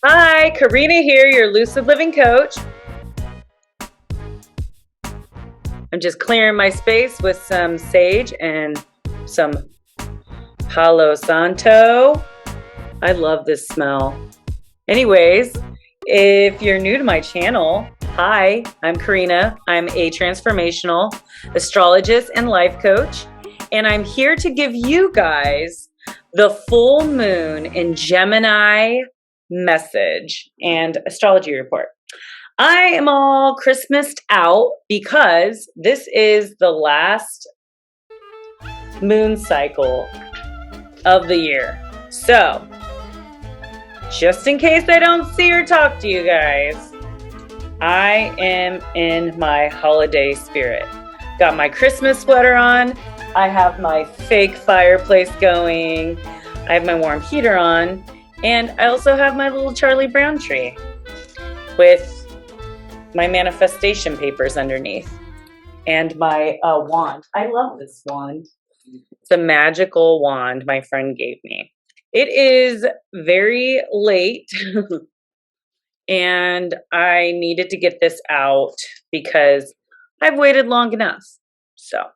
Hi, Karina here, your lucid living coach. I'm just clearing my space with some sage and some Palo Santo. I love this smell. Anyways, if you're new to my channel, hi, I'm Karina. I'm a transformational astrologist and life coach, and I'm here to give you guys the full moon in Gemini message and astrology report. I am all Christmased out because this is the last moon cycle of the year. So, just in case I don't see or talk to you guys, I am in my holiday spirit. Got my Christmas sweater on. I have my fake fireplace going. I have my warm heater on. And I also have my little Charlie Brown tree with my manifestation papers underneath and my wand. I love this wand. It's a magical wand my friend gave me. It is very late and I needed to get this out because I've waited long enough. So.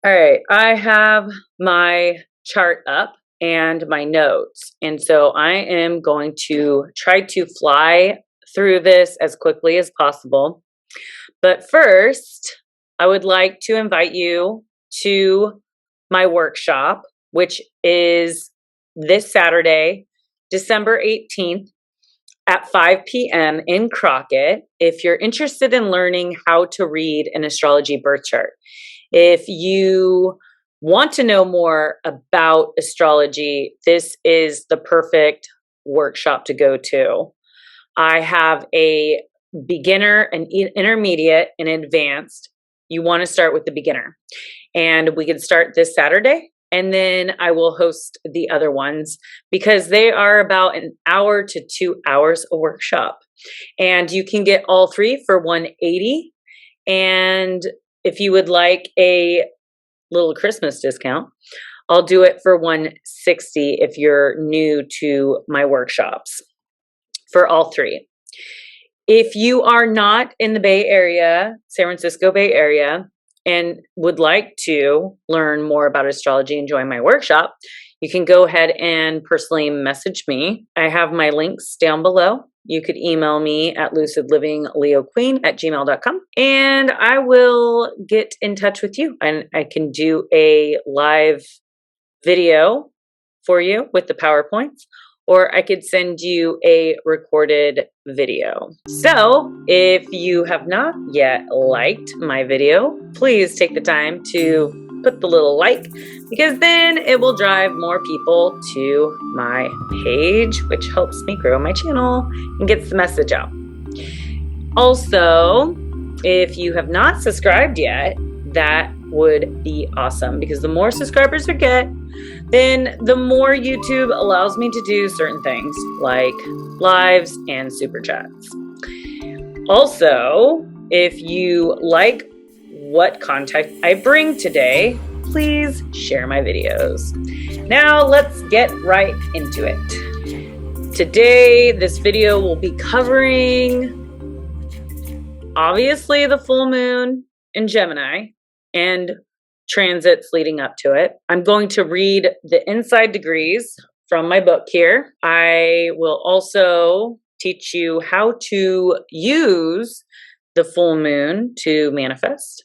All right, I have my chart up and my notes. And so I am going to try to fly through this as quickly as possible. But first, I would like to invite you to my workshop, which is this Saturday, December 18th at 5 p.m. in Crockett. If you're interested in learning how to read an astrology birth chart, if you want to know more about astrology, this is the perfect workshop to go to. I have a beginner, an intermediate, and advanced. You want to start with the beginner. And we can start this Saturday, and then I will host the other ones because they are about an hour to 2 hours a workshop. And you can get all three for $180. And if you would like a little Christmas discount, I'll do it for $160 if you're new to my workshops for all three. If you are not in the Bay Area, San Francisco Bay Area, and would like to learn more about astrology and join my workshop, you can go ahead and personally message me. I have my links down below. You could email me at lucidlivingleoqueen@gmail.com and I will get in touch with you and I can do a live video for you with the PowerPoints, or I could send you a recorded video. So if you have not yet liked my video, please take the time to put the little like, because then it will drive more people to my page, which helps me grow my channel and gets the message out. Also, if you have not subscribed yet, that would be awesome, because the more subscribers I get, then the more YouTube allows me to do certain things like lives and super chats. Also, if you like what content I bring today, please share my videos. Now let's get right into it. Today, this video will be covering obviously the full moon in Gemini and transits leading up to it. I'm going to read the inside degrees from my book here. I will also teach you how to use the full moon to manifest.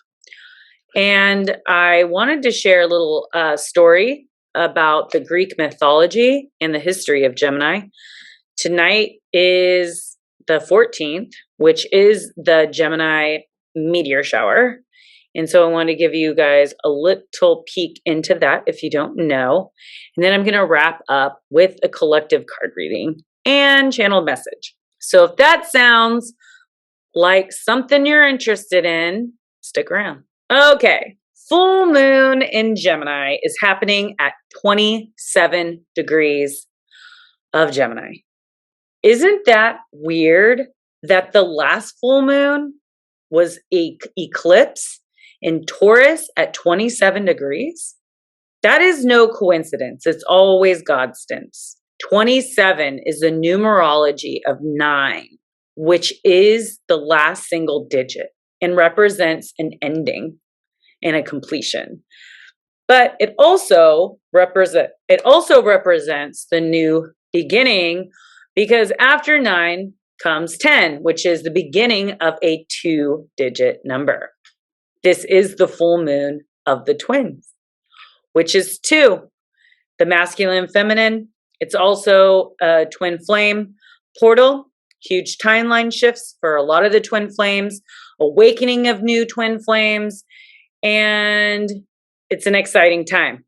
And I wanted to share a little story about the Greek mythology and the history of Gemini. Tonight is the 14th, which is the Gemini meteor shower. And so I want to give you guys a little peek into that if you don't know. And then I'm going to wrap up with a collective card reading and channel message. So if that sounds like something you're interested in, stick around. Okay. Full moon in Gemini is happening at 27 degrees of Gemini. Isn't that weird that the last full moon was an eclipse in Taurus at 27 degrees? That is no coincidence. It's always Godstance. 27 is the numerology of 9, which is the last single digit and represents an ending and a completion. But it also represents the new beginning, because after 9 comes 10, which is the beginning of a 2-digit number. This is the full moon of the twins, which is 2. The masculine and feminine. It's also a twin flame portal, huge timeline shifts for a lot of the twin flames, awakening of new twin flames, and it's an exciting time.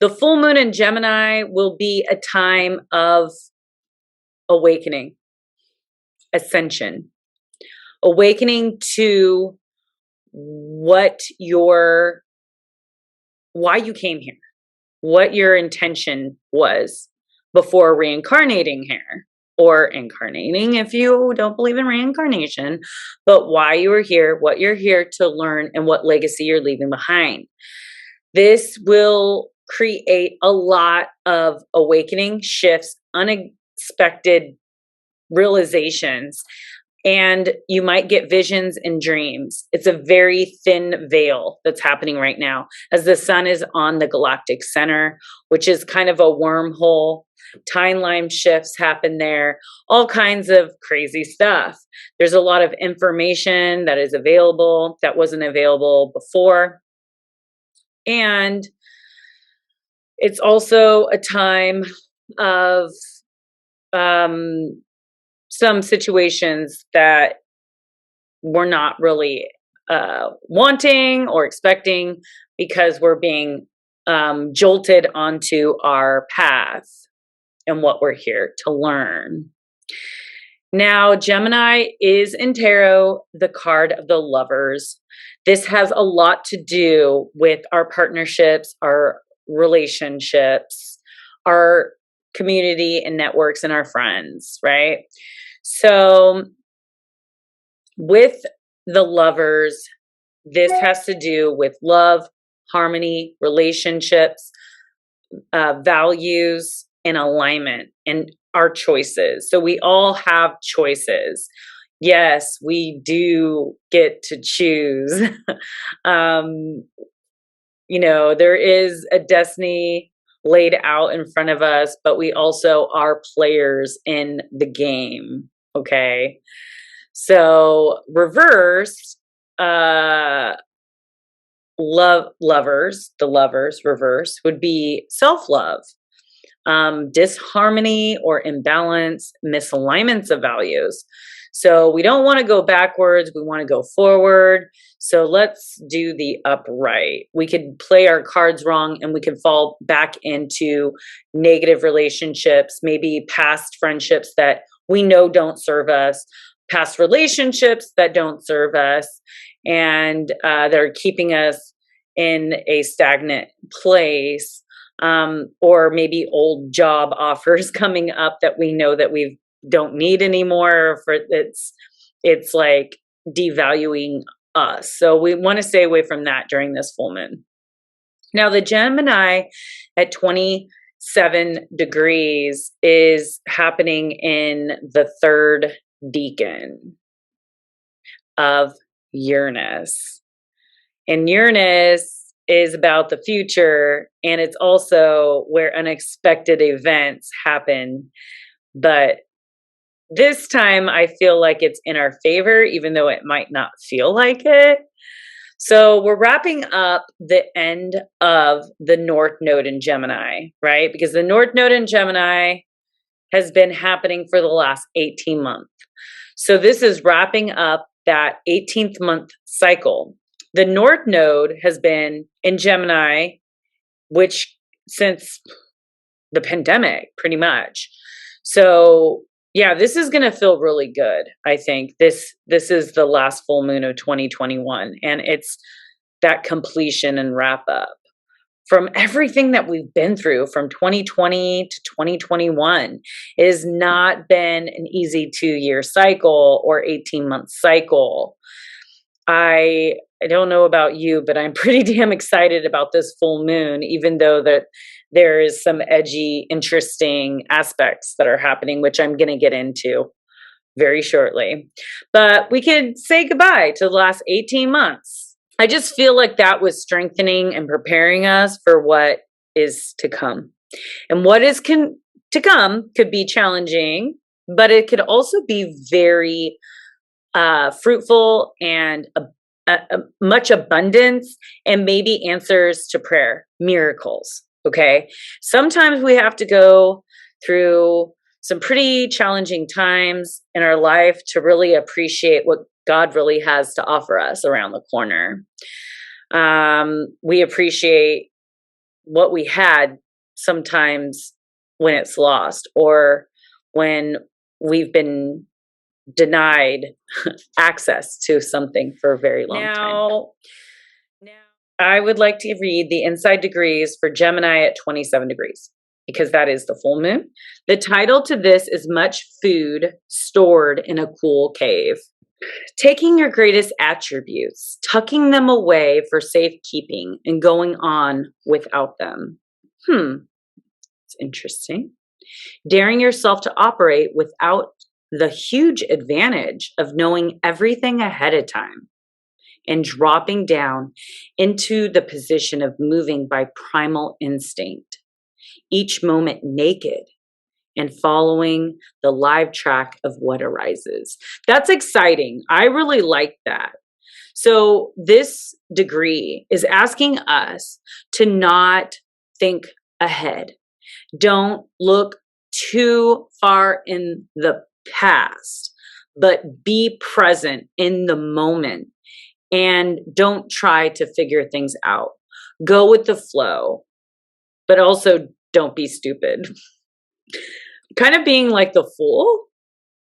The full moon in Gemini will be a time of awakening, ascension, awakening to why you came here, what your intention was before reincarnating here, or incarnating if you don't believe in reincarnation, but why you are here, what you're here to learn, and what legacy you're leaving behind. This will create a lot of awakening shifts, unexpected realizations, and you might get visions and dreams. It's a very thin veil that's happening right now as the sun is on the galactic center, which is kind of a wormhole. Timeline shifts happen there, all kinds of crazy stuff. There's a lot of information that is available that wasn't available before. And it's also a time of some situations that we're not really wanting or expecting, because we're being jolted onto our path and what we're here to learn. Now, Gemini is in tarot the card of the Lovers. This has a lot to do with our partnerships, our relationships, our community and networks, and our friends, right? So with the Lovers, this has to do with love, harmony, relationships, values, and alignment, and our choices. So we all have choices. Yes, we do get to choose. There is a destiny laid out in front of us, but we also are players in the game. Okay. So reverse, the lovers reverse would be self-love, disharmony or imbalance, misalignments of values. So we don't want to go backwards. We want to go forward. So let's do the upright. We could play our cards wrong and we can fall back into negative relationships, maybe past friendships that we know don't serve us, past relationships that don't serve us, and they're keeping us in a stagnant place, or maybe old job offers coming up that we know that we don't need anymore. It's like devaluing us. So we want to stay away from that during this full moon. Now, the Gemini at 27 degrees is happening in the 3rd decan of Uranus. And Uranus is about the future, and it's also where unexpected events happen. But this time I feel like it's in our favor, even though it might not feel like it. So we're wrapping up the end of the North Node in Gemini, right? Because the North Node in Gemini has been happening for the last 18 months. So this is wrapping up that 18th month cycle. The North Node has been in Gemini, which since the pandemic, pretty much. So yeah, this is going to feel really good. I think this is the last full moon of 2021, and it's that completion and wrap up from everything that we've been through from 2020 to 2021. It has not been an easy 2-year cycle or 18-month cycle. I don't know about you, but I'm pretty damn excited about this full moon, even though that there is some edgy, interesting aspects that are happening, which I'm going to get into very shortly. But we could say goodbye to the last 18 months. I just feel like that was strengthening and preparing us for what is to come. And what is to come could be challenging, but it could also be very fruitful and much abundance, and maybe answers to prayer, miracles. Okay. Sometimes we have to go through some pretty challenging times in our life to really appreciate what God really has to offer us around the corner. We appreciate what we had sometimes when it's lost, or when we've been denied access to something for a very long time. Now, I would like to read the inside degrees for Gemini at 27 degrees, because that is the full moon. The title to this is Much Food Stored in a Cool Cave. Taking your greatest attributes, tucking them away for safekeeping, and going on without them. It's interesting. Daring yourself to operate without the huge advantage of knowing everything ahead of time, and dropping down into the position of moving by primal instinct, each moment naked and following the live track of what arises. That's exciting. I really like that. So this degree is asking us to not think ahead. Don't look too far in the past, but be present in the moment, and don't try to figure things out. Go with the flow, but also don't be stupid. Kind of being like the fool,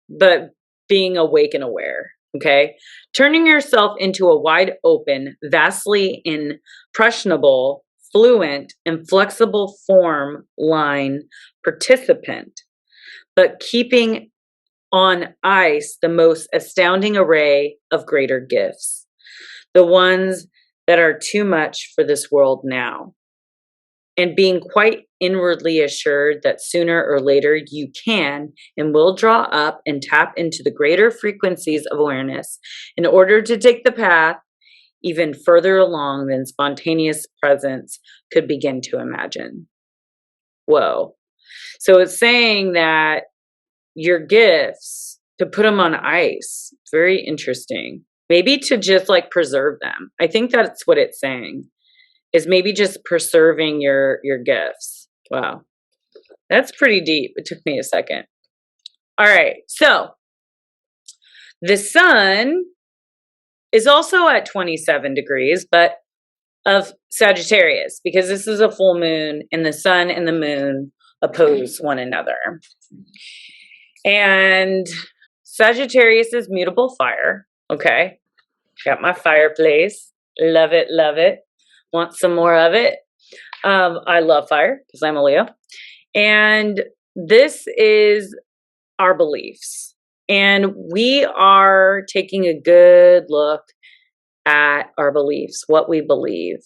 but being awake and aware. Okay. Turning yourself into a wide open, vastly impressionable, fluent, and flexible form line participant, but keeping on ice the most astounding array of greater gifts, the ones that are too much for this world now, and being quite inwardly assured that sooner or later you can and will draw up and tap into the greater frequencies of awareness in order to take the path even further along than spontaneous presence could begin to imagine. Whoa. So it's saying that your gifts, to put them on ice. Very interesting. Maybe to just like preserve them. I think that's what it's saying, is maybe just preserving your gifts. Wow. That's pretty deep. It took me a second. All right. So the sun is also at 27 degrees, but of Sagittarius, because this is a full moon and the sun and the moon oppose one another. And Sagittarius is mutable fire. Okay. Got my fireplace. Love it. Love it. Want some more of it. I love fire because I'm a Leo. And this is our beliefs. And we are taking a good look at our beliefs, what we believe.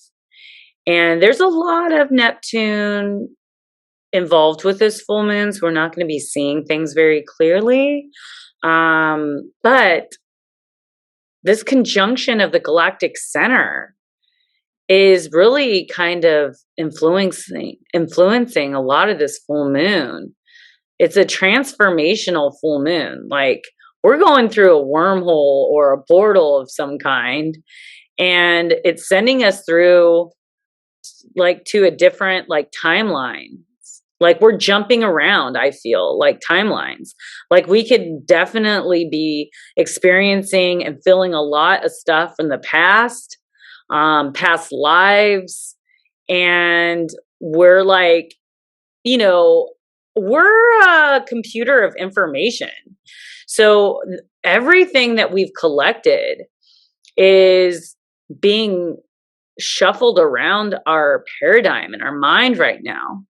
And there's a lot of Neptune involved with this full moon, so we're not going to be seeing things very clearly. But this conjunction of the galactic center is really kind of influencing a lot of this full moon. It's a transformational full moon. Like, we're going through a wormhole or a portal of some kind, and it's sending us through like to a different like timeline. Like, we're jumping around, I feel, like timelines. Like, we could definitely be experiencing and feeling a lot of stuff from the past lives. And we're like, you know, we're a computer of information. So everything that we've collected is being shuffled around our paradigm and our mind right now.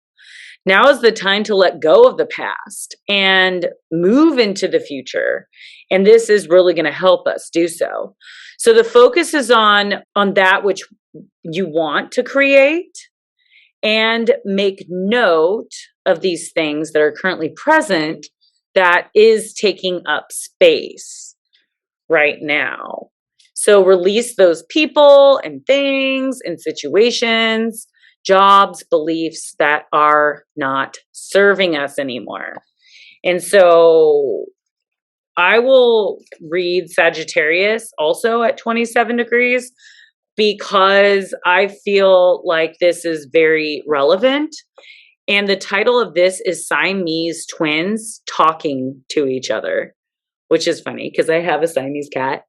Now is the time to let go of the past and move into the future. And this is really going to help us do so. So the focus is on that which you want to create, and make note of these things that are currently present that is taking up space right now. So release those people and things and situations, jobs, beliefs that are not serving us anymore. And so I will read Sagittarius also at 27 degrees, because I feel like this is very relevant. And the title of this is Siamese Twins Talking to Each Other, which is funny because I have a Siamese cat.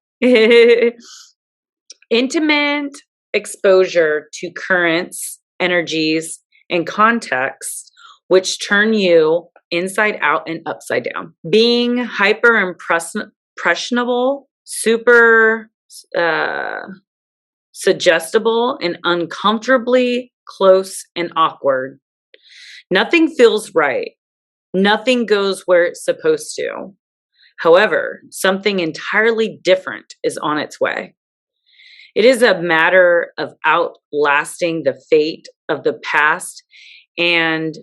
Intimate exposure to currents, energies, and contexts which turn you inside out and upside down. Being hyper impressionable, super suggestible, and uncomfortably close and awkward. Nothing feels right. Nothing goes where it's supposed to. However, something entirely different is on its way. It is a matter of outlasting the fate of the past and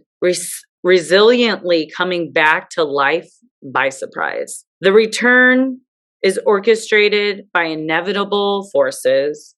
resiliently coming back to life by surprise. The return is orchestrated by inevitable forces.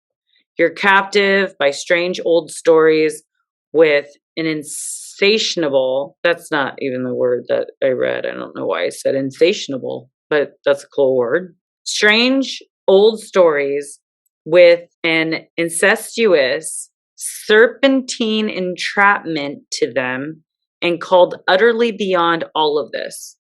You're captive by strange old stories with an insatiable, that's not even the word that I read. I don't know why I said insatiable, but that's a cool word. Strange old stories with an incestuous, serpentine entrapment to them, and called utterly beyond all of this.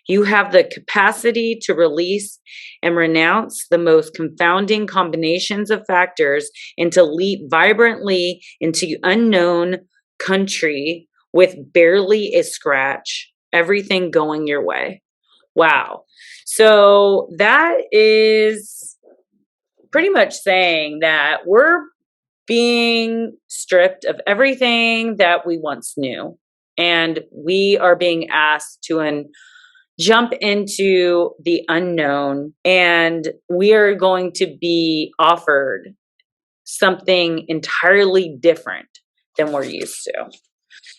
You have the capacity to release and renounce the most confounding combinations of factors and to leap vibrantly into unknown country with barely a scratch, everything going your way. Wow. So that is pretty much saying that we're being stripped of everything that we once knew. And we are being asked to jump into the unknown, and we are going to be offered something entirely different than we're used to.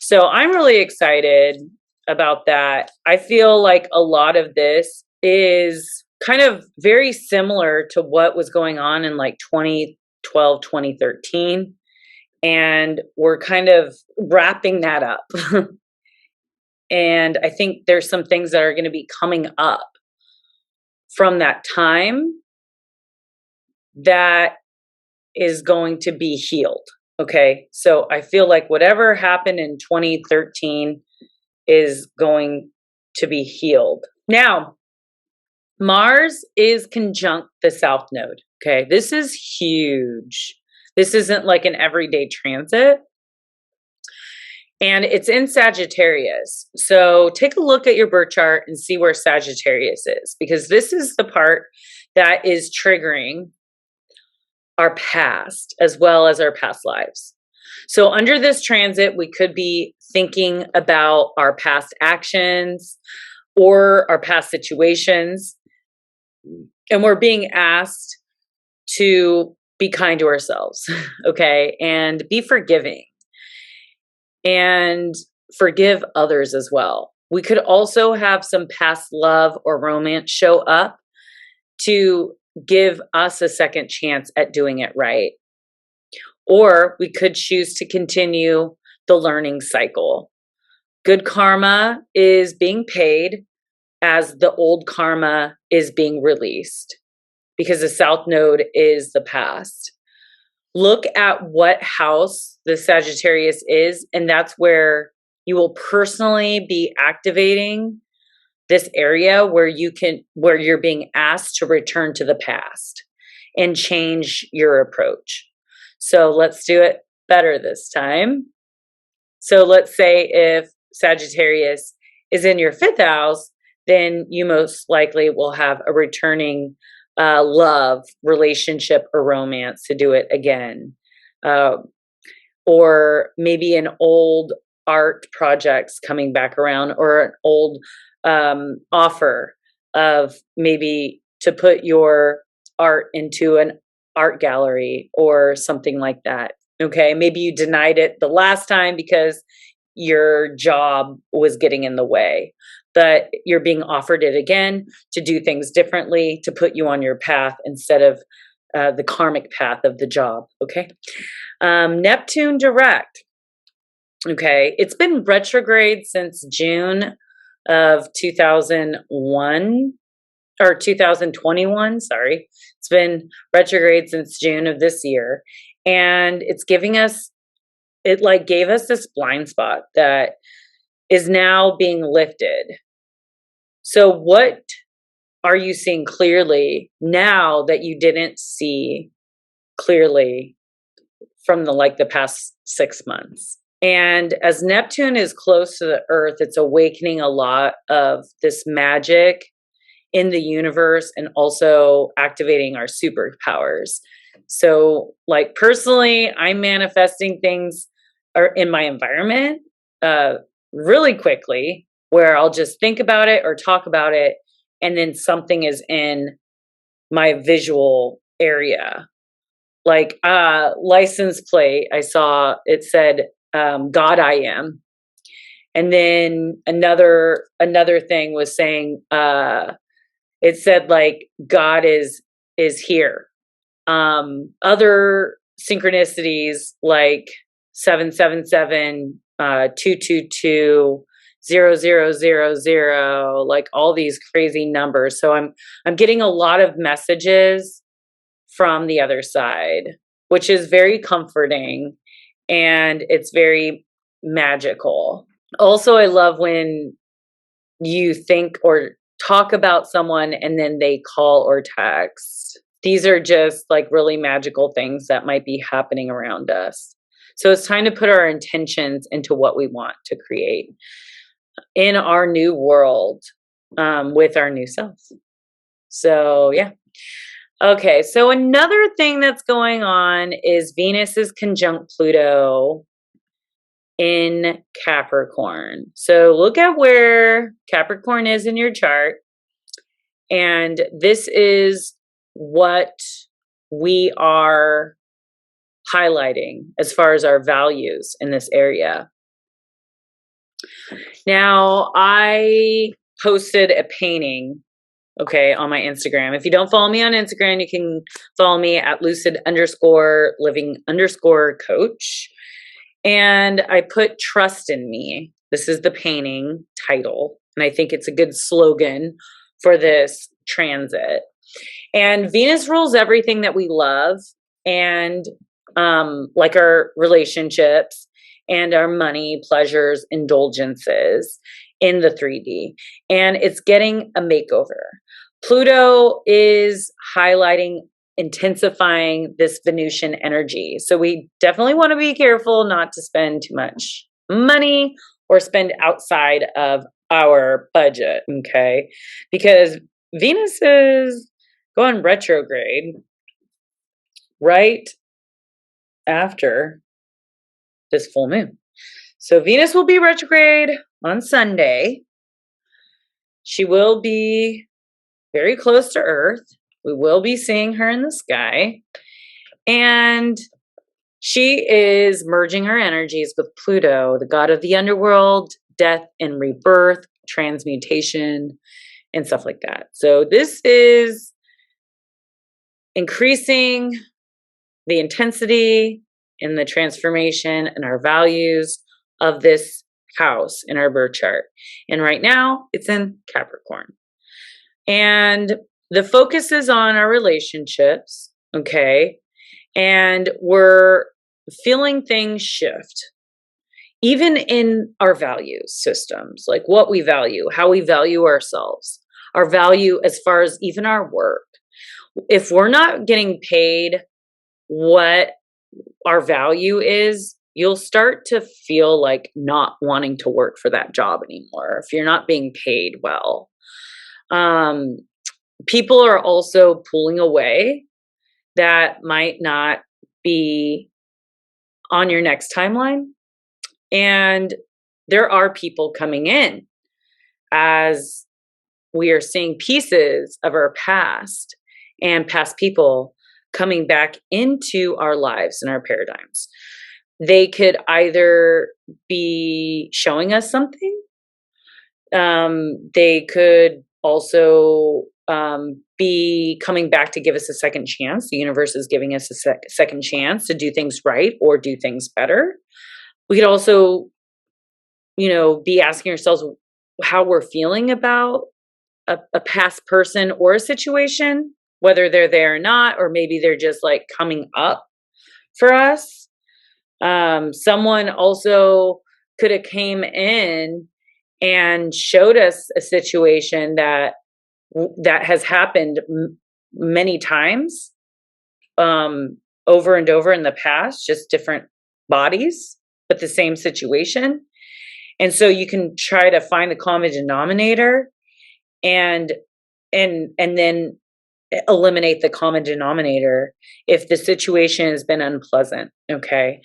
So I'm really excited about that. I feel like a lot of this is kind of very similar to what was going on in like 2012, 2013. And we're kind of wrapping that up. And I think there's some things that are going to be coming up from that time that is going to be healed. Okay. So I feel like whatever happened in 2013 is going to be healed. Now, Mars is conjunct the South Node. Okay. This is huge. This isn't like an everyday transit. And it's in Sagittarius. So take a look at your birth chart and see where Sagittarius is, because this is the part that is triggering our past as well as our past lives. So under this transit, we could be thinking about our past actions or our past situations. And we're being asked to be kind to ourselves, okay? And be forgiving. And forgive others as well. We could also have some past love or romance show up to give us a second chance at doing it right. Or we could choose to continue the learning cycle. Good karma is being paid as the old karma is being released, because the South Node is the past. Look at what house the Sagittarius is, and that's where you will personally be activating this area where you're being asked to return to the past and change your approach. So let's do it better this time. So let's say if Sagittarius is in your 5th house, then you most likely will have a returning love, relationship, or romance to do it again. uh, or maybe an old art projects coming back around, or an old offer of maybe to put your art into an art gallery or something like that. Okay, maybe you denied it the last time because your job was getting in the way, but you're being offered it again to do things differently, to put you on your path instead of the karmic path of the job. Okay. Neptune Direct. Okay. It's been retrograde since June of 2001 or 2021. Sorry. It's been retrograde since June of this year. And it's giving us, it like gave us this blind spot that is now being lifted. So what are you seeing clearly now that you didn't see clearly from the past 6 months? And as Neptune is close to the earth, it's awakening a lot of this magic in the universe and also activating our superpowers. So like personally, I'm manifesting things are in my environment really quickly, where I'll just think about it or talk about it, and then something is in my visual area. Like license plate, I saw it said God I am. And then another thing was saying it said like God is here. Other synchronicities like 777, 222, 0000, like all these crazy numbers. So I'm getting a lot of messages from the other side, which is very comforting and it's very magical. Also, I love when you think or talk about someone and then they call or text. These are just like really magical things that might be happening around us. So it's time to put our intentions into what we want to create in our new world with our new selves. So, yeah. Okay, so another thing that's going on is Venus is conjunct Pluto in Capricorn. So look at where Capricorn is in your chart. And this is what we are highlighting as far as our values in this area. Now, I posted a painting, okay, on my Instagram. If you don't follow me on Instagram, you can follow me at Lucid_living_coach. And I put trust in me. This is the painting title. And I think it's a good slogan for this transit. And Venus rules everything that we love, and like our relationships and our money, pleasures, indulgences in the 3D. And it's getting a makeover. Pluto is highlighting, intensifying this Venusian energy. So we definitely want to be careful not to spend too much money or spend outside of our budget, okay? Because Venus is going retrograde right after this full moon. So Venus will be retrograde on Sunday. She will be very close to Earth. We will be seeing her in the sky. And she is merging her energies with Pluto, the god of the underworld, death and rebirth, transmutation, and stuff like that. So this is increasing the intensity and the transformation and our values of this house in our birth chart. And right now it's in Capricorn. And the focus is on our relationships, okay? And we're feeling things shift, even in our value systems, like what we value, how we value ourselves, our value as far as even our work. If we're not getting paid what our value is, you'll start to feel like not wanting to work for that job anymore if you're not being paid well. People are also pulling away that might not be on your next timeline. And there are people coming in as we are seeing pieces of our past and past people coming back into our lives and our paradigms. They could either be showing us something. They could also be coming back to give us a second chance. The universe is giving us a second chance to do things right or do things better. We could also, be asking ourselves how we're feeling about a past person or a situation, whether they're there or not, or maybe they're just like coming up for us. Someone also could have came in and showed us a situation that has happened many times, over and over in the past, just different bodies, but the same situation. And so you can try to find the common denominator and then eliminate the common denominator if the situation has been unpleasant. Okay.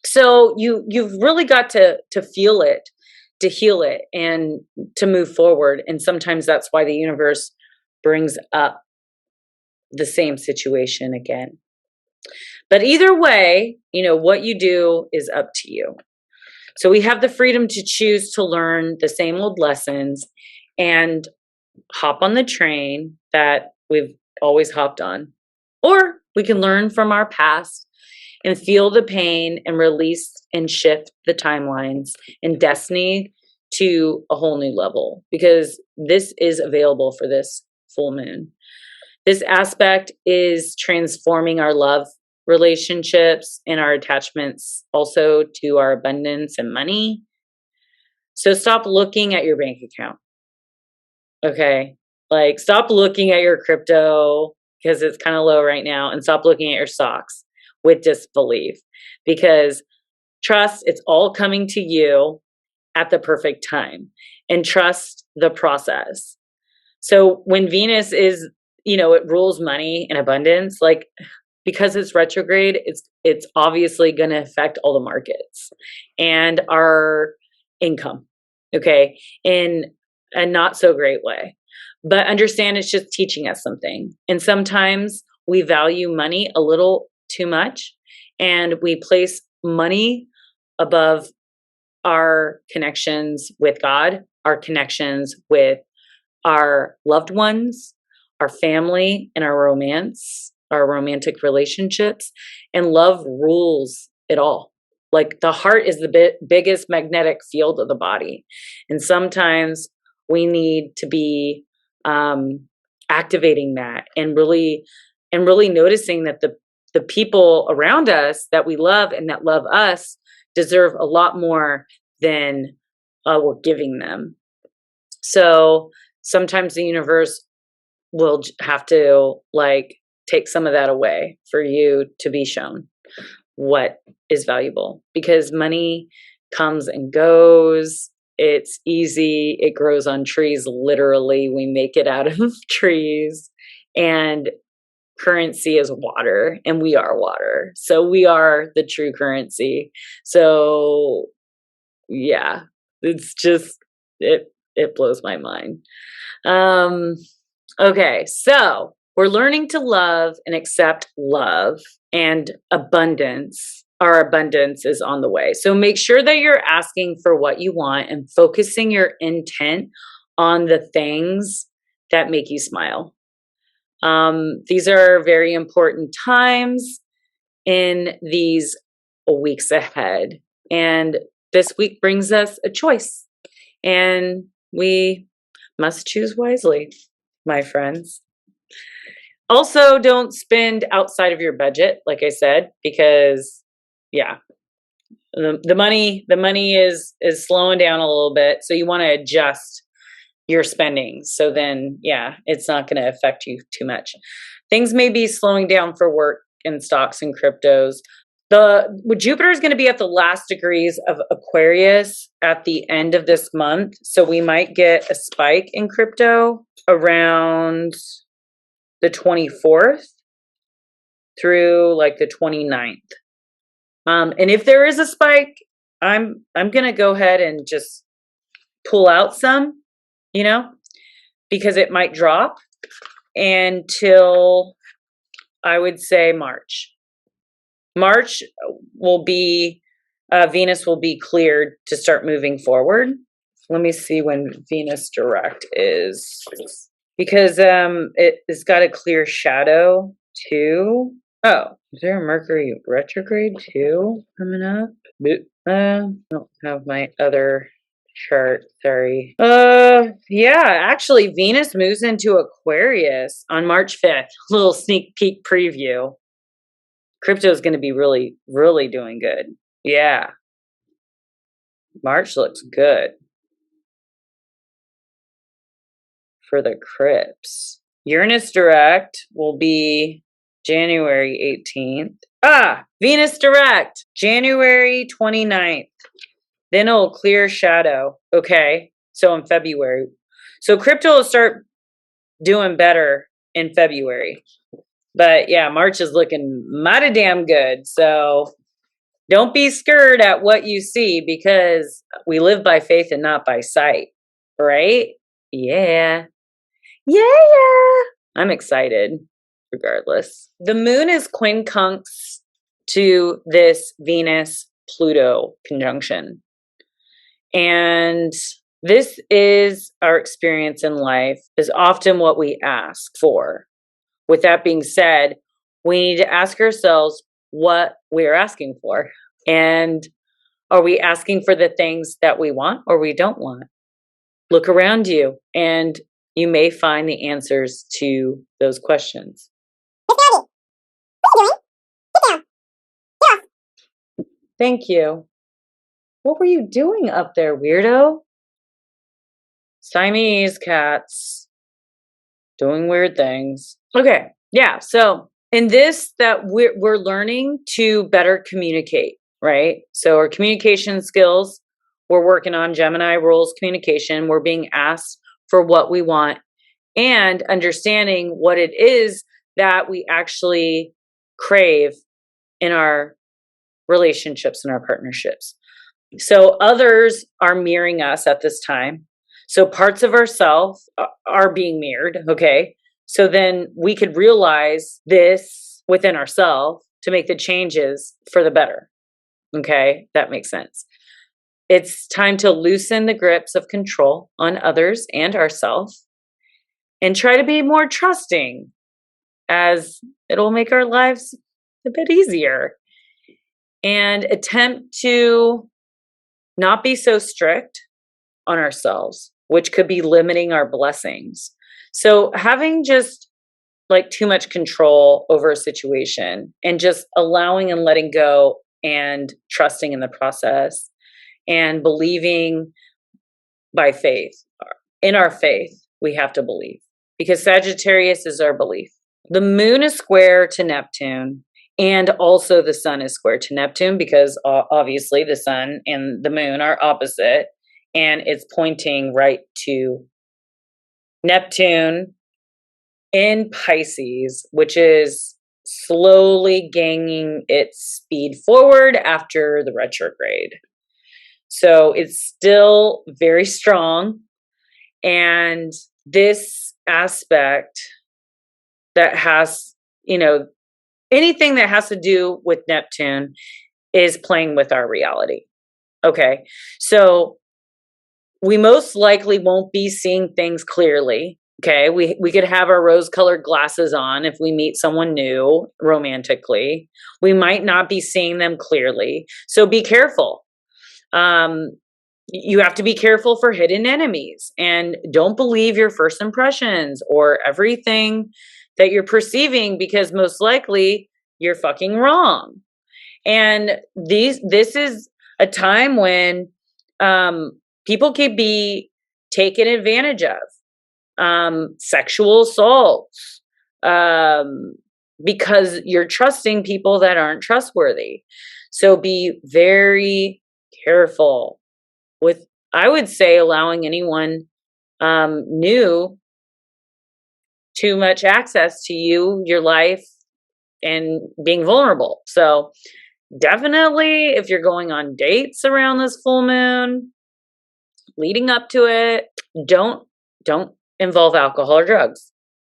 So you've really got to feel it, to heal it, and to move forward. And sometimes that's why the universe brings up the same situation again. But either way, what you do is up to you. So we have the freedom to choose to learn the same old lessons and hop on the train that we've always hopped on. Or we can learn from our past and feel the pain and release and shift the timelines and destiny to a whole new level, because this is available for this full moon. This aspect is transforming our love relationships and our attachments, also to our abundance and money. So stop looking at your bank account. Okay. Like, stop looking at your crypto because it's kind of low right now, and stop looking at your stocks with disbelief, because trust it's all coming to you at the perfect time, and trust the process. So when Venus is, it rules money and abundance, like, because it's retrograde, it's obviously going to affect all the markets and our income. Okay. In a not so great way. But understand it's just teaching us something. And sometimes we value money a little too much, and we place money above our connections with God, our connections with our loved ones, our family, and our romance, our romantic relationships. And love rules it all. Like, the heart is the biggest magnetic field of the body. And sometimes we need to be activating that and really noticing that the people around us that we love and that love us deserve a lot more than we're giving them. So sometimes the universe will have to take some of that away for you to be shown what is valuable, because money comes and goes. It's easy. It grows on trees. Literally, we make it out of trees. And currency is water, and we are water. So we are the true currency. So yeah, it's just, it blows my mind. Okay, so we're learning to love and accept love and abundance. Our abundance is on the way. So make sure that you're asking for what you want and focusing your intent on the things that make you smile. These are very important times in these weeks ahead. And this week brings us a choice. And we must choose wisely, my friends. Also, don't spend outside of your budget, like I said, because the money is slowing down a little bit. So you want to adjust your spending. So then, it's not going to affect you too much. Things may be slowing down for work in stocks and cryptos. Jupiter is going to be at the last degrees of Aquarius at the end of this month. So we might get a spike in crypto around the 24th through the 29th. And if there is a spike, I'm going to go ahead and just pull out some, because it might drop until I would say March. March will be, Venus will be cleared to start moving forward. Let me see when Venus direct is, because it's got a clear shadow too. Oh, is there a Mercury retrograde too coming up? I don't have my other chart, sorry. Yeah, actually Venus moves into Aquarius on March 5th. Little sneak peek preview. Crypto is going to be really, really doing good. Yeah. March looks good for the crypts. Uranus direct will be January 18th. Venus direct, January 29th. Then it'll clear shadow. Okay. So in February. So crypto will start doing better in February. But yeah, March is looking mighty damn good. So don't be scared at what you see, because we live by faith and not by sight. Right? Yeah. Yeah. I'm excited regardless. The moon is quincunx to this Venus Pluto conjunction. And this is our experience in life, is often what we ask for. With that being said, we need to ask ourselves what we're asking for. And are we asking for the things that we want or we don't want? Look around you and you may find the answers to those questions. Thank you. What were you doing up there, weirdo? Siamese cats doing weird things. Okay, yeah. So in this, that we're learning to better communicate, right? So our communication skills, we're working on Gemini rules communication. We're being asked for what we want and understanding what it is that we actually crave in our relationships and our partnerships. So others are mirroring us at this time. So parts of ourselves are being mirrored. Okay. So then we could realize this within ourselves to make the changes for the better. Okay. That makes sense. It's time to loosen the grips of control on others and ourselves and try to be more trusting, as it'll make our lives a bit easier, and attempt to not be so strict on ourselves, which could be limiting our blessings. So having just like too much control over a situation and just allowing and letting go and trusting in the process and believing by faith. In our faith, we have to believe, because Sagittarius is our belief. The moon is square to Neptune, and also the sun is square to Neptune, because obviously the sun and the moon are opposite, and it's pointing right to Neptune in Pisces, which is slowly gaining its speed forward after the retrograde. So it's still very strong. And this aspect that has, anything that has to do with Neptune is playing with our reality. Okay. So we most likely won't be seeing things clearly. Okay. We could have our rose-colored glasses on if we meet someone new romantically. We might not be seeing them clearly. So be careful. You have to be careful for hidden enemies, and don't believe your first impressions or everything that you're perceiving, because most likely you're fucking wrong. And this is a time when people could be taken advantage of, sexual assaults, because you're trusting people that aren't trustworthy. So be very careful with, I would say, allowing anyone new too much access to you, your life, and being vulnerable. So Definitely, if you're going on dates around this full moon, leading up to it, don't involve alcohol or drugs.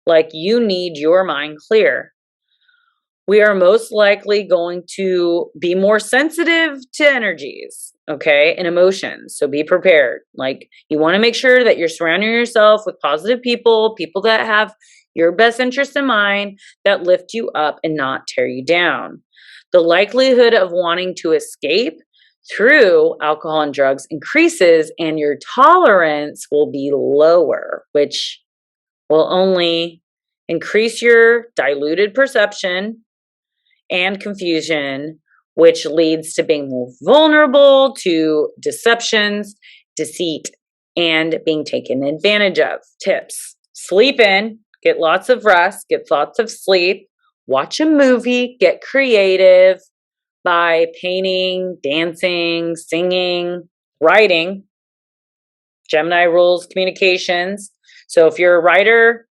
Like, you need your mind clear. We are most likely going to be more sensitive to energies, okay, and emotions. So be prepared. Like, you want to make sure that you're surrounding yourself with positive people, people that have your best interest in mind, that lift you up and not tear you down. The likelihood of wanting to escape through alcohol and drugs increases, and your tolerance will be lower, which will only increase your diluted perception and confusion, which leads to being more vulnerable to deceptions, deceit, and being taken advantage of. Tips: sleep in, get lots of rest, get lots of sleep, watch a movie, get creative by painting, dancing, singing, writing. Gemini rules communications. So if you're a writer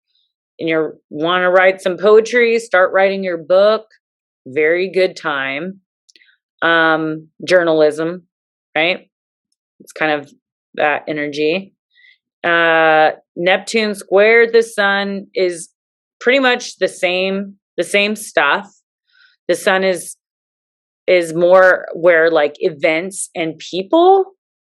and you want to write some poetry, start writing your book. Very good time. Journalism, right? It's kind of that energy. Neptune squared the sun is pretty much the same stuff. The sun is more where like events and people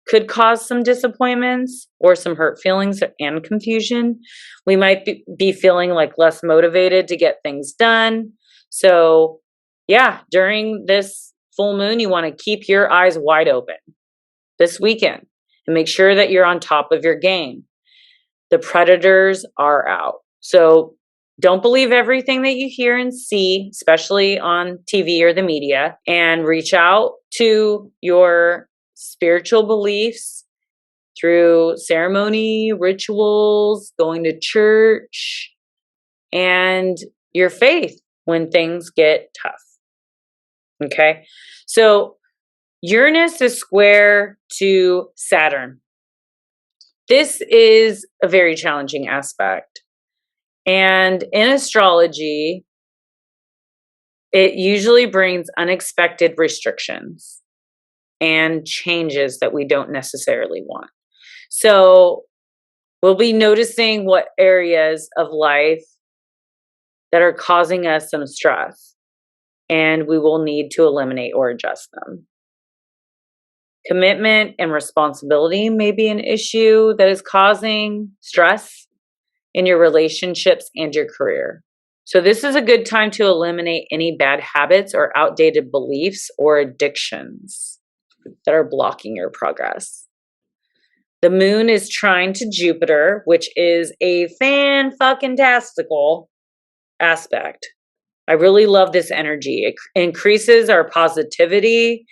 could cause some disappointments or some hurt feelings and confusion. We might be feeling like less motivated to get things done. So yeah, during this full moon, you want to keep your eyes wide open this weekend and make sure that you're on top of your game. The predators are out. So don't believe everything that you hear and see, especially on TV or the media, and reach out to your spiritual beliefs through ceremony, rituals, going to church, and your faith when things get tough. Okay, so Uranus is square to Saturn. This is a very challenging aspect. And in astrology, it usually brings unexpected restrictions and changes that we don't necessarily want. So we'll be noticing what areas of life that are causing us some stress, and we will need to eliminate or adjust them. Commitment and responsibility may be an issue that is causing stress in your relationships and your career. So this is a good time to eliminate any bad habits or outdated beliefs or addictions that are blocking your progress. The moon is trine to Jupiter, which is a fan-fucking-tastical aspect. I really love this energy. It increases our positivity,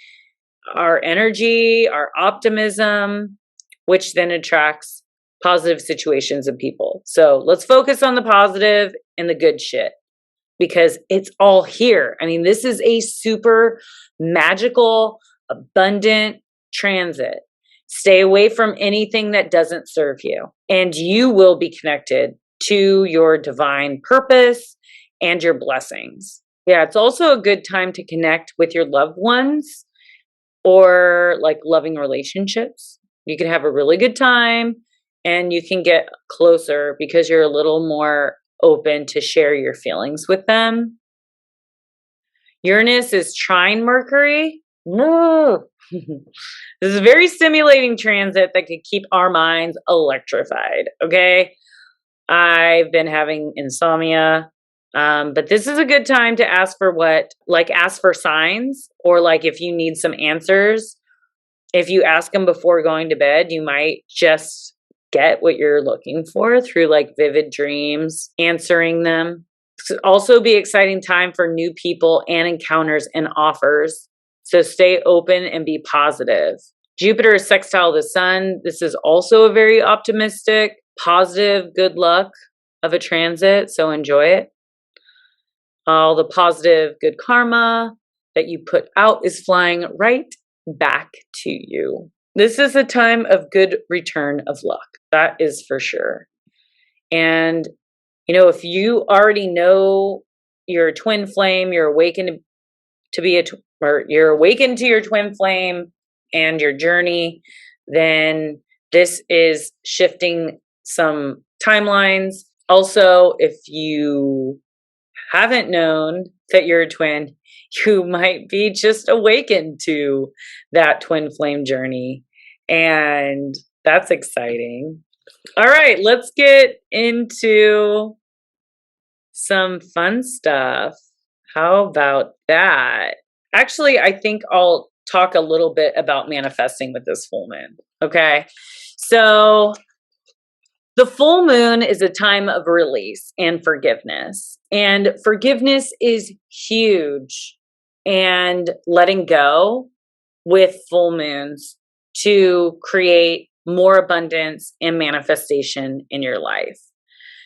our energy, our optimism, which then attracts positive situations and people. So let's focus on the positive and the good shit because it's all here. I mean, this is a super magical, abundant transit. Stay away from anything that doesn't serve you, and you will be connected to your divine purpose and your blessings. Yeah, it's also a good time to connect with your loved ones or like loving relationships. You can have a really good time and you can get closer because you're a little more open to share your feelings with them. Uranus is trine Mercury. This is a very stimulating transit that could keep our minds electrified. Okay. I've been having insomnia. But this is a good time to ask for signs, or like if you need some answers, if you ask them before going to bed, you might just get what you're looking for through like vivid dreams, answering them. This could also be an exciting time for new people and encounters and offers. So stay open and be positive. Jupiter is sextile the sun. This is also a very optimistic, positive, good luck of a transit. So enjoy it. All the positive, good karma that you put out is flying right back to you. This is a time of good return of luck. That is for sure. And, if you already know you're a twin flame, you're awakened to be or you're awakened to your twin flame and your journey, then this is shifting some timelines. Also, if you haven't known that you're a twin, you might be just awakened to that twin flame journey. And that's exciting. All right, let's get into some fun stuff. How about that? Actually, I think I'll talk a little bit about manifesting with this full moon. Okay. So, the full moon is a time of release and forgiveness. And forgiveness is huge. And letting go with full moons to create more abundance and manifestation in your life.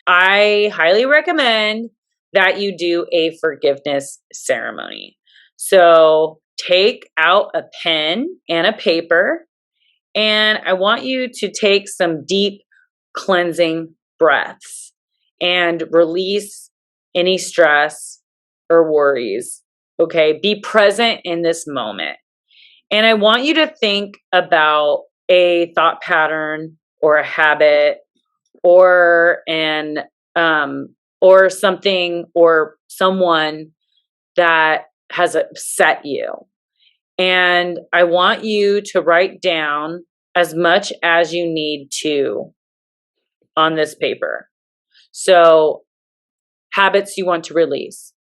I highly recommend that you do a forgiveness ceremony. So take out a pen and a paper, and I want you to take some deep cleansing breaths and release any stress or worries. Okay, be present in this moment. And I want you to think about a thought pattern or a habit or or something or someone that has upset you. And I want you to write down as much as you need to on this paper. So, habits you want to release.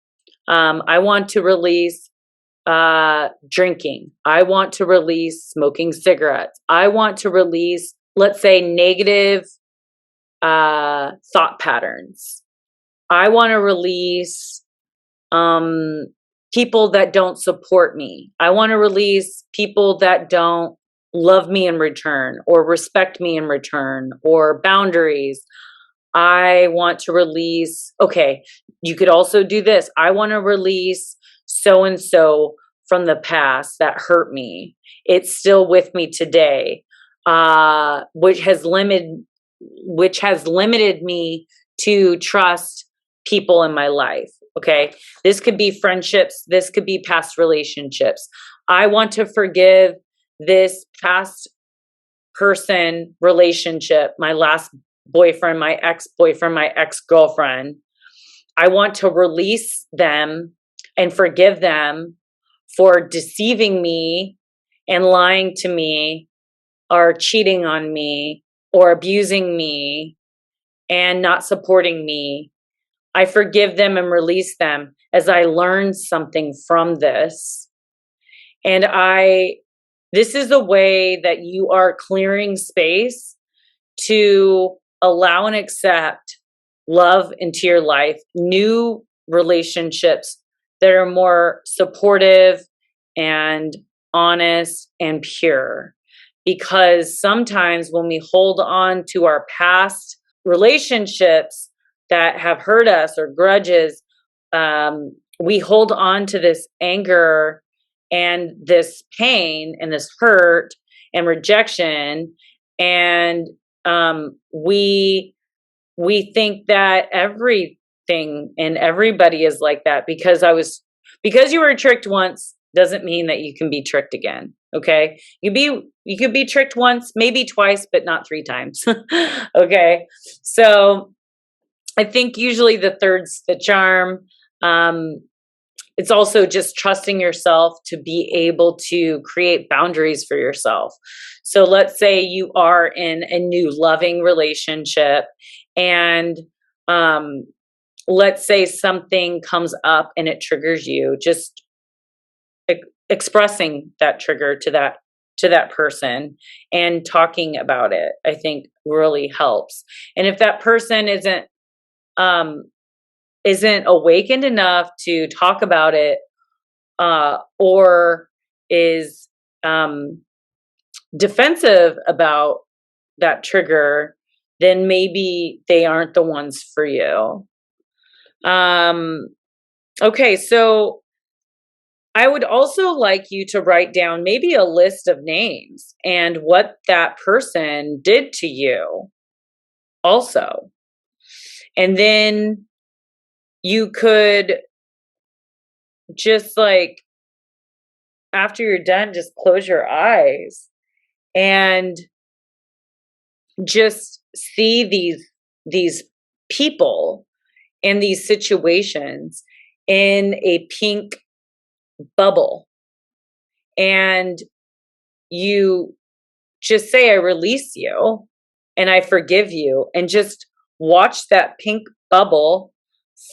I want to release drinking. I want to release smoking cigarettes. I want to release, let's say, negative thought patterns. I want to release people that don't support me. I want to release people that don't love me in return or respect me in return or boundaries. I want to release, okay, you could also do this. I want to release so and so from the past that hurt me. It's still with me today, which has limited me to trust people in my life. Okay. This could be friendships. This could be past relationships. I want to forgive this past person relationship, my last boyfriend, my ex-boyfriend, my ex-girlfriend. I want to release them and forgive them for deceiving me and lying to me or cheating on me or abusing me and not supporting me. I forgive them and release them as I learn something from this. And this is a way that you are clearing space to allow and accept love into your life, new relationships that are more supportive and honest and pure. Because sometimes when we hold on to our past relationships that have hurt us or grudges, we hold on to this anger and this pain and this hurt and rejection, and we think that everything and everybody is like that. Because you were tricked once doesn't mean that you can be tricked again. Okay, you could be tricked once, maybe twice, but not 3 times. Okay, so I think usually the third's the charm. It's also just trusting yourself to be able to create boundaries for yourself. So let's say you are in a new loving relationship, and let's say something comes up and it triggers you. Just expressing that trigger to that person and talking about it, I think really helps. And if that person isn't awakened enough to talk about it, or is defensive about that trigger, then maybe they aren't the ones for you. Okay, so I would also like you to write down maybe a list of names and what that person did to you also. And then you could just after you're done, just close your eyes and just see these people in these situations in a pink bubble. And you just say, I release you and I forgive you, and just watch that pink bubble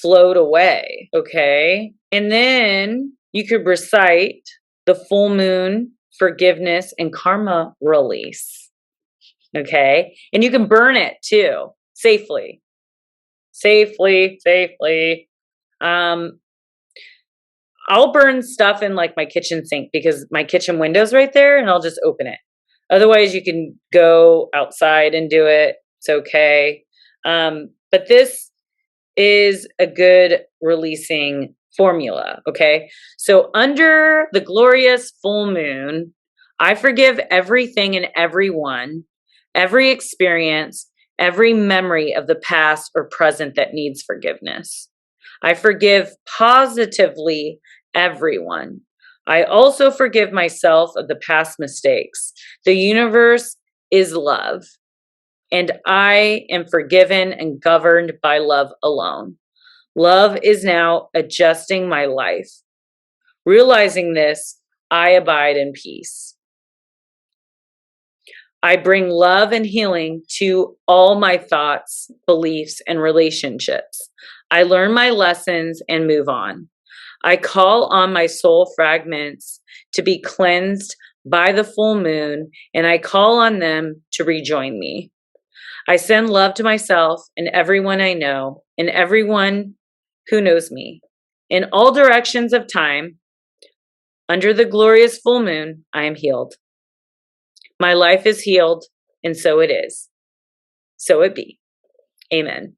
float away. Okay. And then you could recite the full moon forgiveness and karma release. Okay. And you can burn it too, safely. I'll burn stuff in like my kitchen sink because my kitchen window's right there, and I'll just open it. Otherwise, you can go outside and do it. It's okay. But this is a good releasing formula. Okay. So under the glorious full moon, I forgive everything and everyone, every experience, every memory of the past or present that needs forgiveness. I forgive positively everyone. I also forgive myself of the past mistakes. The universe is love, and I am forgiven and governed by love alone. Love is now adjusting my life. Realizing this, I abide in peace. I bring love and healing to all my thoughts, beliefs, and relationships. I learn my lessons and move on. I call on my soul fragments to be cleansed by the full moon, and I call on them to rejoin me. I send love to myself and everyone I know and everyone who knows me. In all directions of time, under the glorious full moon, I am healed. My life is healed, and so it is. So it be. Amen.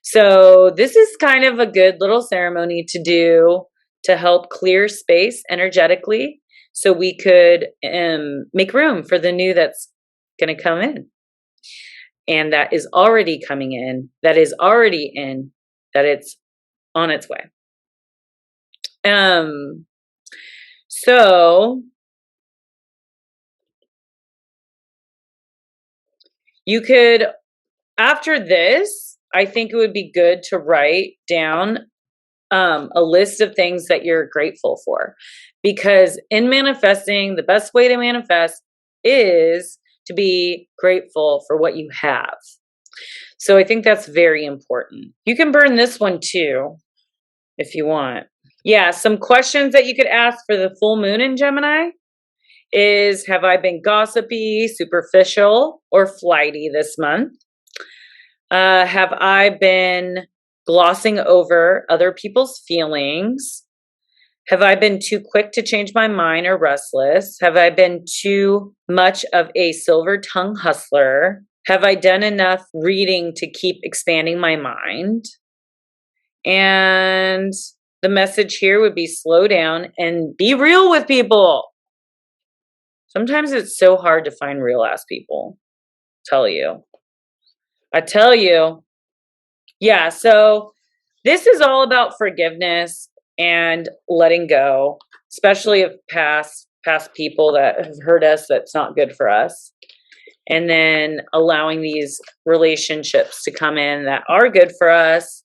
So this is kind of a good little ceremony to do to help clear space energetically so we could make room for the new that's going to come in. And that is already coming in, that is already in, that it's on its way. So you could, after this, I think it would be good to write down a list of things that you're grateful for. Because in manifesting, the best way to manifest is to be grateful for what you have. So I think that's very important. You can burn this one too, if you want. Yeah, some questions that you could ask for the full moon in Gemini is, have I been gossipy, superficial, or flighty this month? Have I been glossing over other people's feelings? Have I been too quick to change my mind or restless? Have I been too much of a silver-tongued hustler? Have I done enough reading to keep expanding my mind? And the message here would be slow down and be real with people. Sometimes it's so hard to find real ass people. I tell you. Yeah, so this is all about forgiveness and letting go, especially of past people that have hurt us that's not good for us. And then allowing these relationships to come in that are good for us,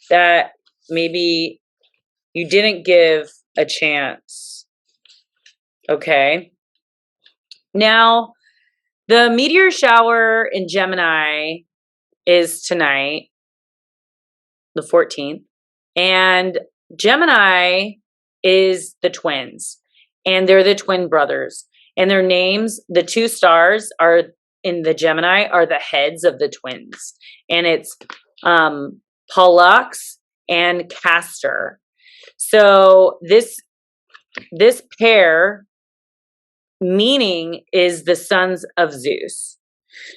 that maybe you didn't give a chance. Okay. Now, the meteor shower in Gemini is tonight, the 14th. And Gemini is the twins. And they're the twin brothers. And their names, the two stars are in the Gemini, are the heads of the twins. And it's Pollux and Castor. So this pair meaning is the sons of Zeus.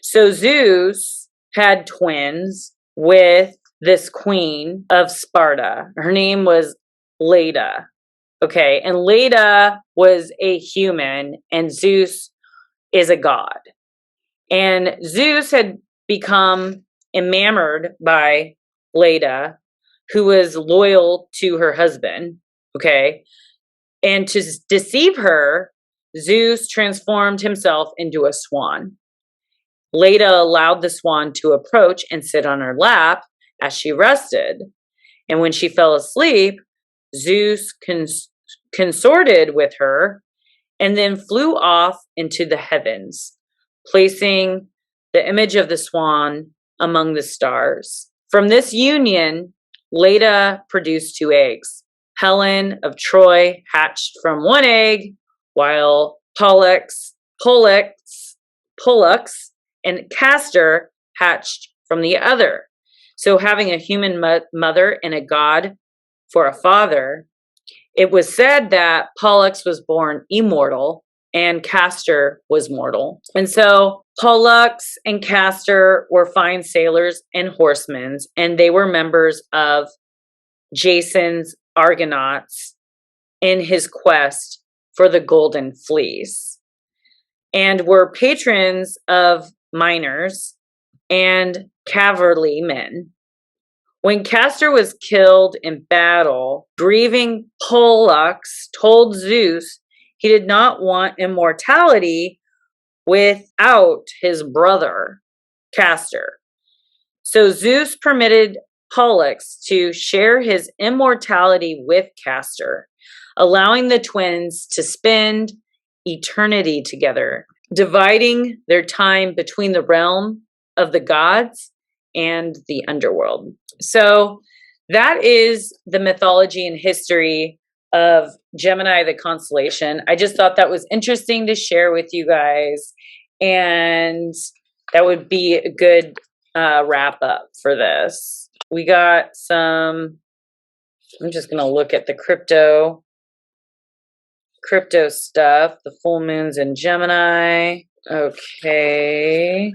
So Zeus had twins with this queen of Sparta. Her name was Leda. Okay. And Leda was a human and Zeus is a god. And Zeus had become enamored by Leda, who was loyal to her husband. Okay. And to deceive her, Zeus transformed himself into a swan. Leda allowed the swan to approach and sit on her lap as she rested. And when she fell asleep, Zeus consorted with her and then flew off into the heavens, placing the image of the swan among the stars. From this union, Leda produced 2 eggs. Helen of Troy hatched from 1 egg, while Pollux, and Castor hatched from the other. So having a human mother and a god for a father, it was said that Pollux was born immortal and Castor was mortal. And so Pollux and Castor were fine sailors and horsemen, and they were members of Jason's Argonauts in his quest for the Golden Fleece, and were patrons of miners and cavalrymen. When Castor was killed in battle, grieving Pollux told Zeus he did not want immortality without his brother, Castor. So Zeus permitted Pollux to share his immortality with Castor, allowing the twins to spend eternity together, dividing their time between the realm of the gods and the underworld. So that is the mythology and history of Gemini, the constellation. I just thought that was interesting to share with you guys, and that would be a good wrap up for this. We got some, I'm just going to look at the crypto stuff, the full moons in Gemini. Okay.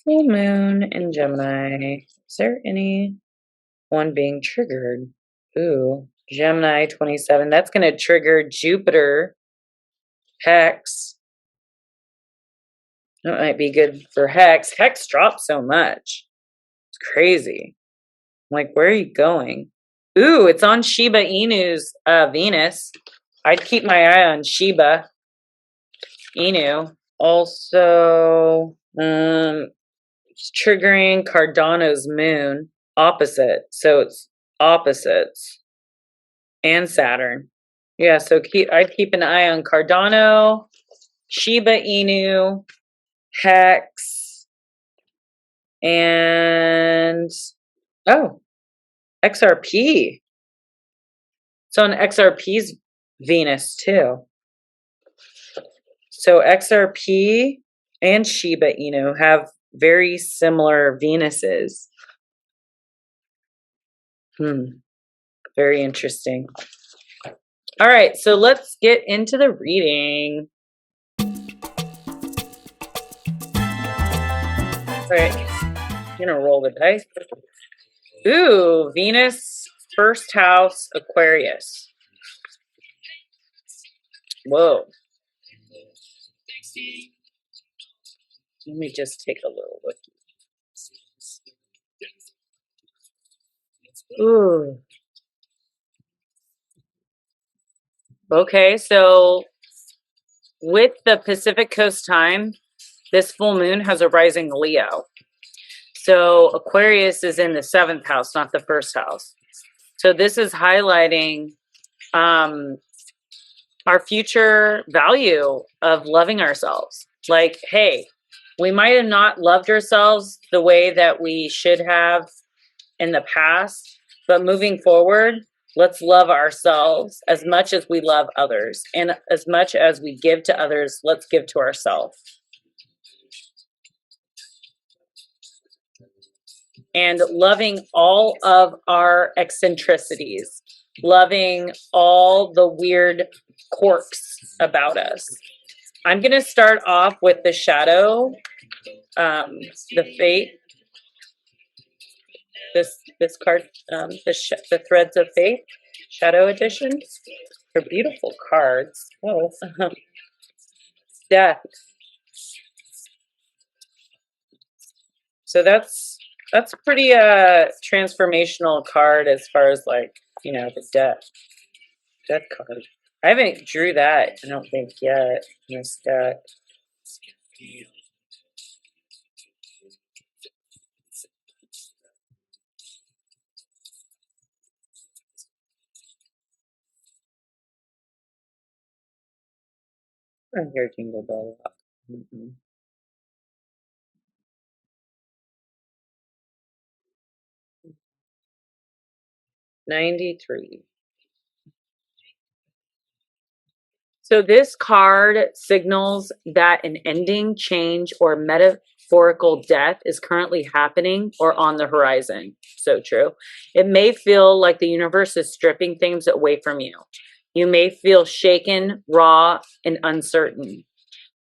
Full moon in Gemini. Is there any one being triggered? Ooh, Gemini 27. That's going to trigger Jupiter, Hex. That might be good for Hex. Hex dropped so much. It's crazy. I'm like, where are you going? Ooh, it's on Shiba Inu's Venus. I'd keep my eye on Shiba Inu. Also, it's triggering Cardano's moon, opposite. So it's opposites. And Saturn. Yeah, so I'd keep an eye on Cardano, Shiba Inu, Hex, and XRP. It's on XRP's Venus too. So XRP and Shiba Inu have very similar Venuses. Very interesting. All right, so let's get into the reading. All right, I'm gonna roll the dice. Ooh, Venus, first house, Aquarius. Whoa. Let me just take a little look. Ooh. Okay, so with the Pacific Coast time, this full moon has a rising Leo. So Aquarius is in the 7th house, not the 1st house. So this is highlighting our future value of loving ourselves. Like, hey, we might have not loved ourselves the way that we should have in the past, but moving forward, let's love ourselves as much as we love others. And as much as we give to others, let's give to ourselves. And loving all of our eccentricities, loving all the weird quirks about us. I'm going to start off with the shadow, the fate. This card, the Threads of Fate, Shadow Edition. They're beautiful cards. Oh, Death. So that's pretty transformational card as far as, like, you know, the death. Death card. I haven't drew that, I don't think, yet in this deck. I hear Jingle Bell Rock. 93. So this card signals that an ending, change, or metaphorical death is currently happening or on the horizon. So true. It may feel like the universe is stripping things away from you. You may feel shaken, raw, and uncertain.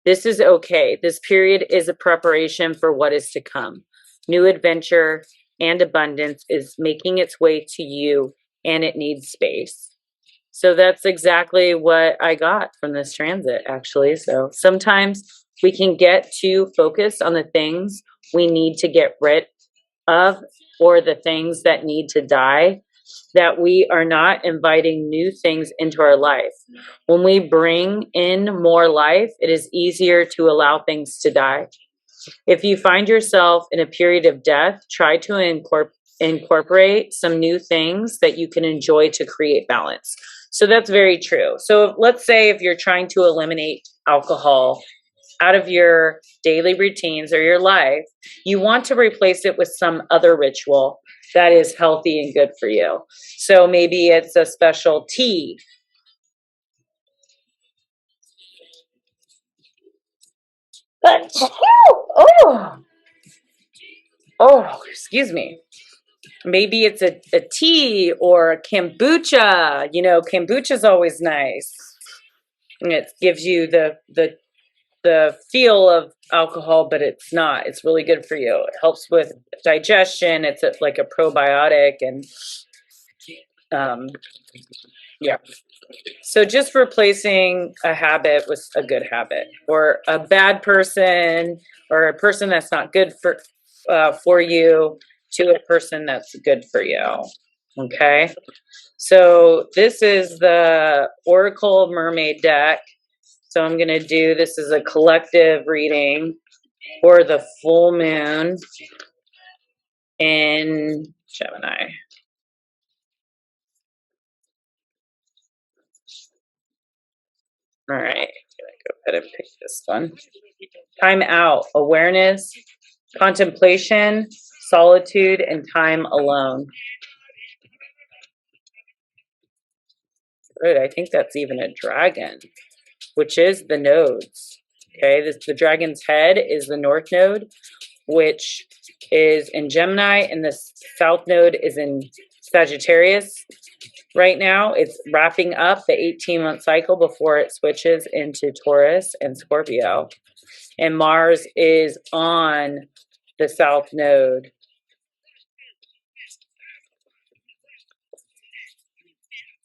This is okay. This period is a preparation for what is to come. New adventure and abundance is making its way to you, and it needs space. So that's exactly what I got from this transit, actually. So sometimes we can get too focused on the things we need to get rid of or the things that need to die, that we are not inviting new things into our life. When we bring in more life, it is easier to allow things to die. If you find yourself in a period of death, try to incorporate some new things that you can enjoy to create balance. So that's very true. So let's say if you're trying to eliminate alcohol out of your daily routines or your life, you want to replace it with some other ritual that is healthy and good for you. So maybe it's a special tea. Oh, excuse me. Maybe it's a tea or a kombucha. You know, kombucha is always nice. And it gives you the feel of alcohol, but it's not. It's really good for you. It helps with digestion. It's like a probiotic, and yeah. So just replacing a habit with a good habit, or a bad person, or a person that's not good for you, to a person that's good for you. Okay. So this is the Oracle Mermaid deck. So I'm going to do this as a collective reading for the full moon in Gemini. All right, go ahead and pick this one. Time out, awareness, contemplation, solitude, and time alone. Good, I think that's even a dragon, which is the nodes. Okay, the dragon's head is the north node, which is in Gemini, and the south node is in Sagittarius. Right now, it's wrapping up the 18-month cycle before it switches into Taurus and Scorpio. And Mars is on the south node.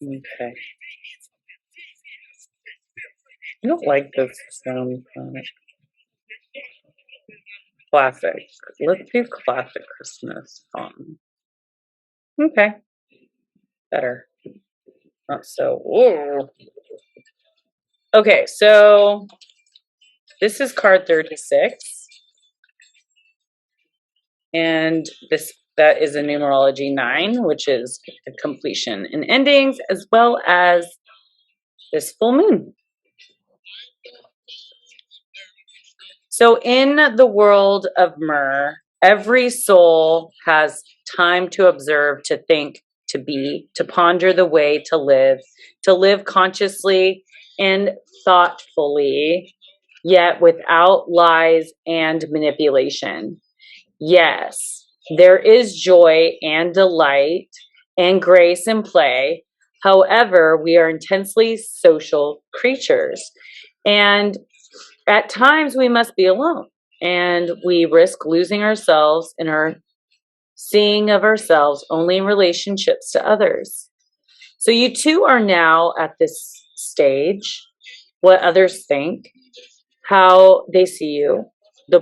Okay. I don't like this sound. Classic. Let's do classic Christmas. Okay. Better. Not so. Ooh. Okay, so this is card 36. And that is a numerology 9, which is completion and endings, as well as this full moon. So in the world of Mer, every soul has time to observe, to think, to be, to ponder the way to live consciously and thoughtfully, yet without lies and manipulation. Yes, there is joy and delight and grace and play. However, we are intensely social creatures. And at times we must be alone, and we risk losing ourselves in our seeing of ourselves only in relationships to others. So you two are now at this stage, what others think, how they see you, the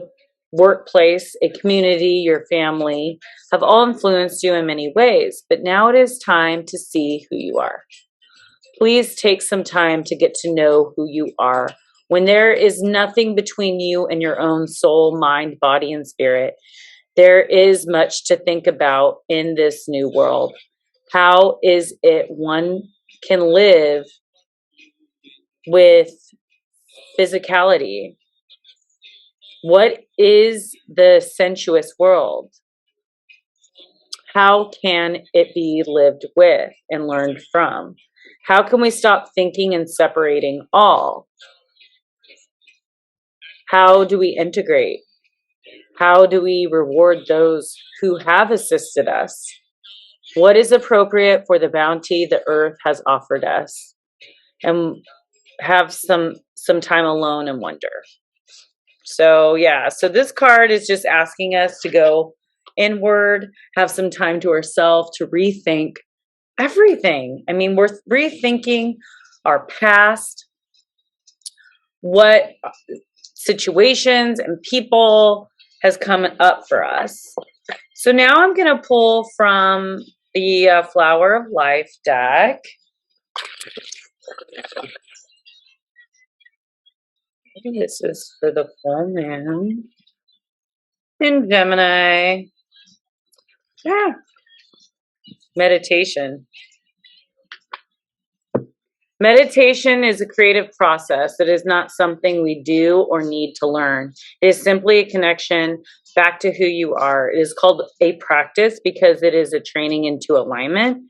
workplace, a community, your family have all influenced you in many ways, but now it is time to see who you are. Please take some time to get to know who you are. When there is nothing between you and your own soul, mind, body, and spirit, there is much to think about in this new world. How is it one can live with physicality? What is the sensuous world? How can it be lived with and learned from? How can we stop thinking and separating all? How do we integrate? How do we reward those who have assisted us? What is appropriate for the bounty the earth has offered us? And have some time alone and wonder. So yeah, so this card is just asking us to go inward, have some time to ourselves to rethink everything. I mean, we're rethinking our past, what situations and people has come up for us. So now I'm going to pull from the Flower of Life deck. This is for the full moon in Gemini. Yeah. Meditation. Meditation is a creative process. It is not something we do or need to learn. It is simply a connection back to who you are. It is called a practice because it is a training into alignment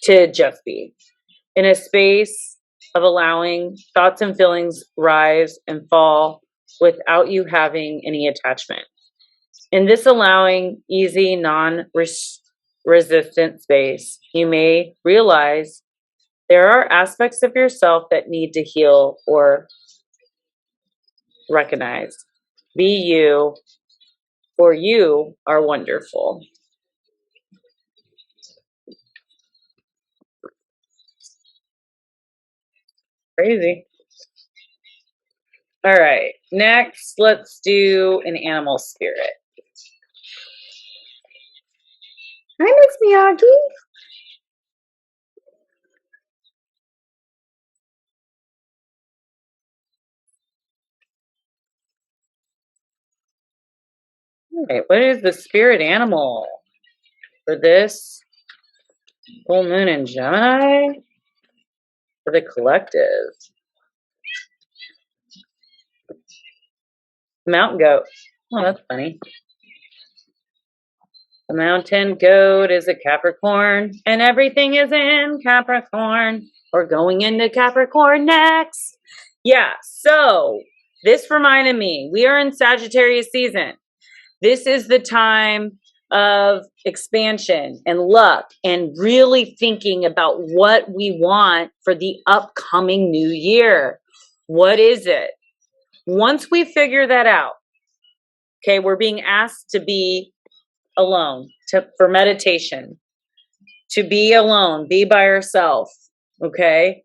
to just be in a space of allowing thoughts and feelings rise and fall without you having any attachment. In this allowing, easy, non-resistant space, you may realize there are aspects of yourself that need to heal or recognize. Be you, for you are wonderful. Crazy. All right, next, let's do an animal spirit. Hi, Miss Miyagi. All right, what is the spirit animal for this full moon in Gemini? For the collective. Mountain goat. Oh, that's funny. The mountain goat is a Capricorn, and everything is in Capricorn. We're going into Capricorn next. Yeah, so this reminded me, we are in Sagittarius season. This is the time of expansion and luck and really thinking about what we want for the upcoming new year. What is it? Once we figure that out, okay, we're being asked to be alone for meditation, to be alone, be by yourself, okay,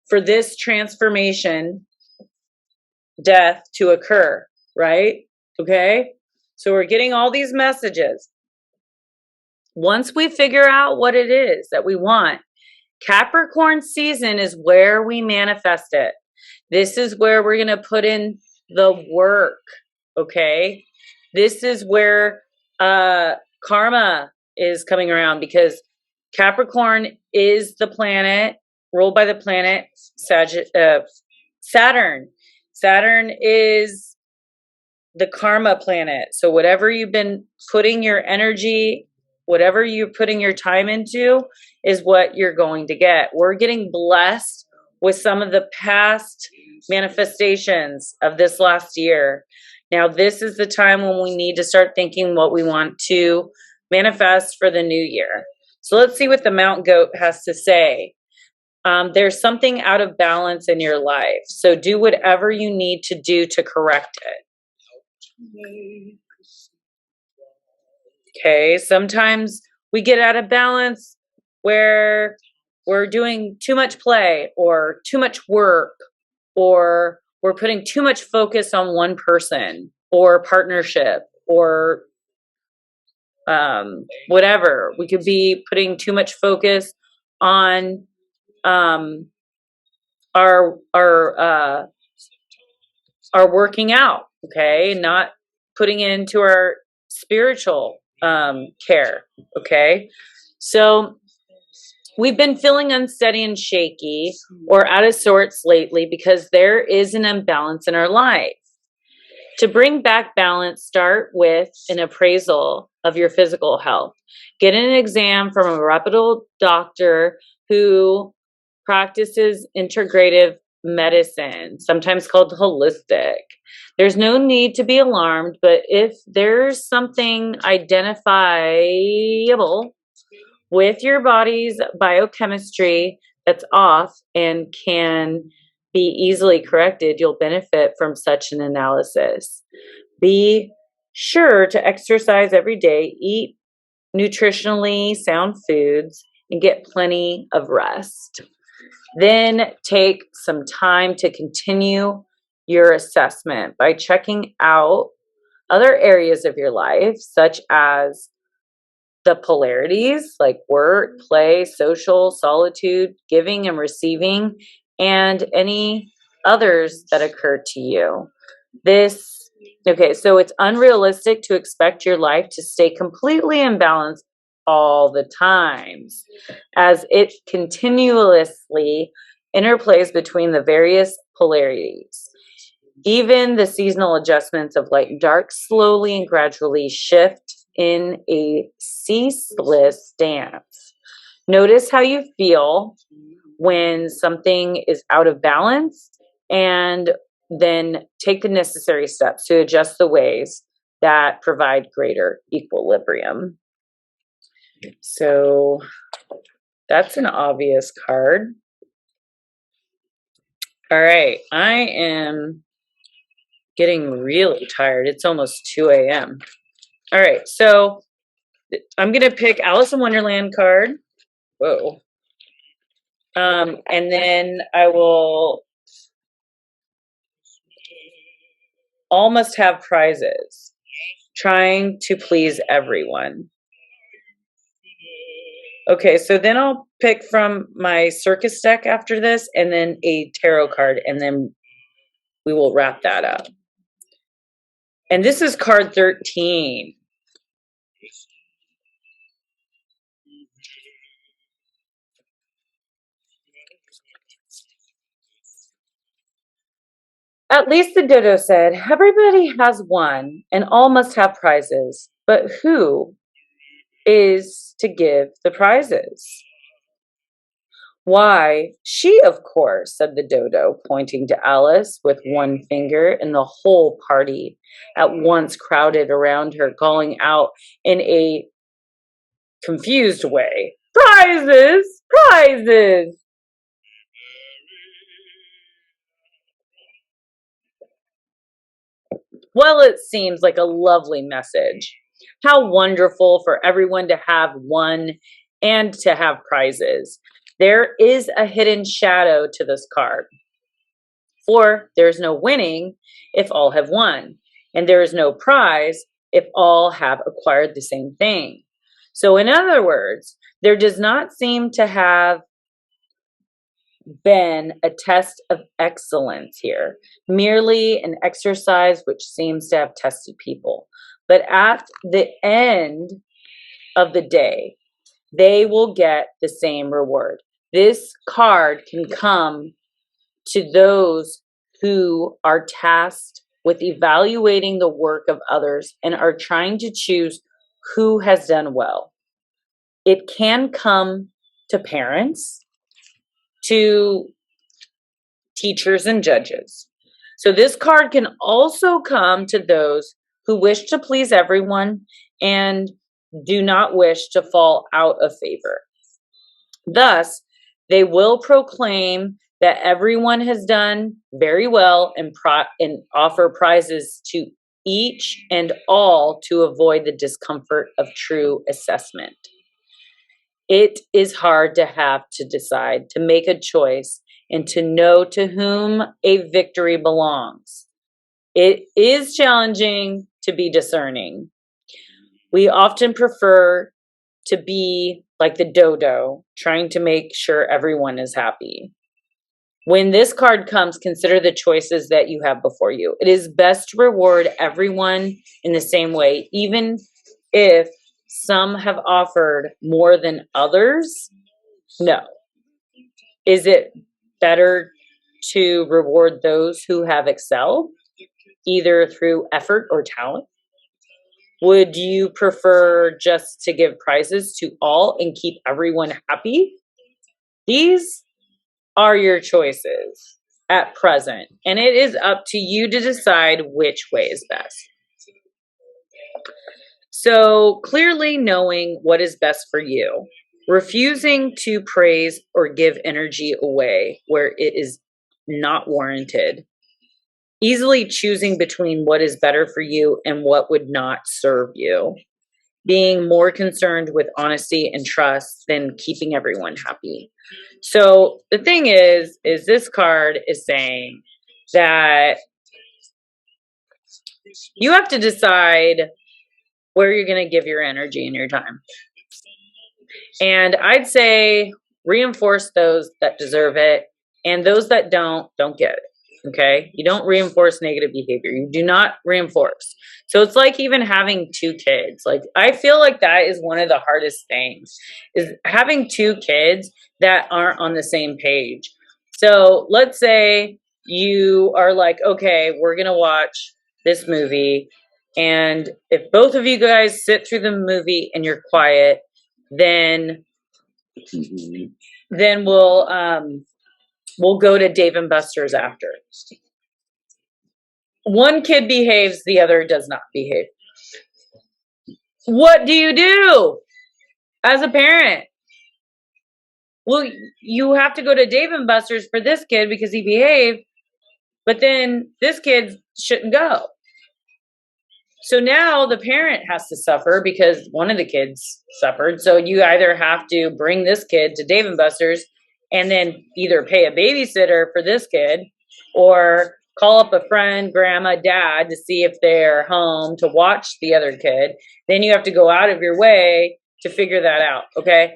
for this transformation, death to occur, right? Okay, so we're getting all these messages. Once we figure out what it is that we want, Capricorn season is where we manifest it. This is where we're going to put in the work, okay? This is where karma is coming around, because Capricorn is the planet ruled by the planet Saturn. Saturn is the karma planet. So whatever you've been putting your energy, whatever you're putting your time into is what you're going to get. We're getting blessed with some of the past manifestations of this last year. Now, this is the time when we need to start thinking what we want to manifest for the new year. So let's see what the mountain goat has to say. There's something out of balance in your life. So do whatever you need to do to correct it. Okay, sometimes we get out of balance where we're doing too much play or too much work, or we're putting too much focus on one person or partnership or whatever. We could be putting too much focus on are working out, okay? Not putting it into our spiritual care, okay? So we've been feeling unsteady and shaky or out of sorts lately because there is an imbalance in our life. To bring back balance, start with an appraisal of your physical health. Get an exam from a reputable doctor who practices integrative medicine, sometimes called holistic. There's no need to be alarmed, but if there's something identifiable with your body's biochemistry that's off and can be easily corrected, you'll benefit from such an analysis. Be sure to exercise every day, eat nutritionally sound foods, and get plenty of rest. Then take some time to continue your assessment by checking out other areas of your life, such as the polarities like work, play, social, solitude, giving and receiving, and any others that occur to you. So it's unrealistic to expect your life to stay completely in balance all the times, as it continuously interplays between the various polarities. Even the seasonal adjustments of light and dark slowly and gradually shift in a ceaseless dance. Notice how you feel when something is out of balance, and then take the necessary steps to adjust the ways that provide greater equilibrium. So that's an obvious card. All right, I am getting really tired. It's almost 2 a.m. All right, so I'm going to pick Alice in Wonderland card. Whoa. And then I will all must have prizes. Trying to please everyone. Okay, so then I'll pick from my circus deck after this, and then a tarot card, and then we will wrap that up. And this is card 13. At least the dodo said, everybody has one, and all must have prizes. But who is to give the prizes? Why, she, of course, said the dodo, pointing to Alice with one finger, and the whole party at once crowded around her, calling out in a confused way, prizes, prizes. Well, it seems like a lovely message. How wonderful for everyone to have one and to have prizes. There is a hidden shadow to this card. For there's no winning if all have won, and there is no prize if all have acquired the same thing. So, in other words, there does not seem to have been a test of excellence here, merely an exercise which seems to have tested people. But at the end of the day, they will get the same reward. This card can come to those who are tasked with evaluating the work of others and are trying to choose who has done well. It can come to parents, to teachers and judges. So this card can also come to those who wish to please everyone and do not wish to fall out of favor. Thus, they will proclaim that everyone has done very well and offer prizes to each and all to avoid the discomfort of true assessment. It is hard to have to decide, to make a choice, and to know to whom a victory belongs. It is challenging to be discerning. We often prefer to be like the dodo, trying to make sure everyone is happy. When this card comes, consider the choices that you have before you. It is best to reward everyone in the same way, even if some have offered more than others. No. Is it better to reward those who have excelled, either through effort or talent? Would you prefer just to give prizes to all and keep everyone happy? These are your choices at present, and it is up to you to decide which way is best. So, clearly knowing what is best for you, refusing to praise or give energy away where it is not warranted, easily choosing between what is better for you and what would not serve you, being more concerned with honesty and trust than keeping everyone happy. So the thing is this card is saying that you have to decide where you're going to give your energy and your time. And I'd say reinforce those that deserve it, and those that don't get it. Okay? You don't reinforce negative behavior. You do not reinforce. So it's like even having two kids. Like, I feel like that is one of the hardest things, is having two kids that aren't on the same page. So let's say you are like, okay, we're going to watch this movie. And if both of you guys sit through the movie and you're quiet, then we'll go to Dave and Buster's after. One kid behaves, the other does not behave. What do you do as a parent? Well, you have to go to Dave and Buster's for this kid because he behaved, but then this kid shouldn't go. So now the parent has to suffer because one of the kids suffered. So you either have to bring this kid to Dave and Buster's and then either pay a babysitter for this kid or call up a friend, grandma, dad to see if they're home to watch the other kid. Then you have to go out of your way to figure that out, okay?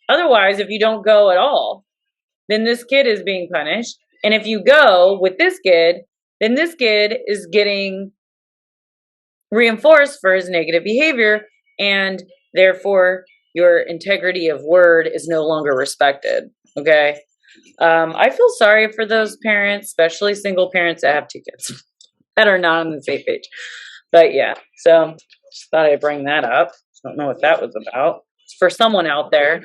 Otherwise, if you don't go at all, then this kid is being punished. And if you go with this kid, then this kid is getting reinforced for his negative behavior, and therefore your integrity of word is no longer respected. Okay. I feel sorry for those parents, especially single parents that have two kids that are not on the same page. But yeah, so just thought I'd bring that up. Don't know what that was about. It's for someone out there.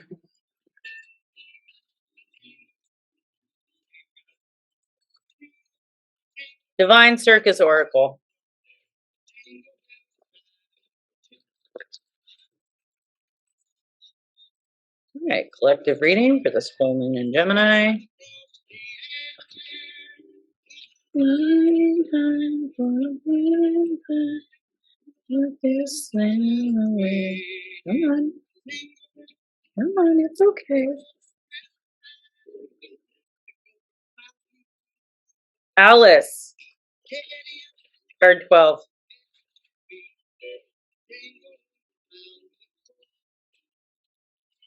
Divine Circus Oracle. All right, collective reading for this full moon in Gemini. Put this thing away. Come on, it's okay. Alice, card 12.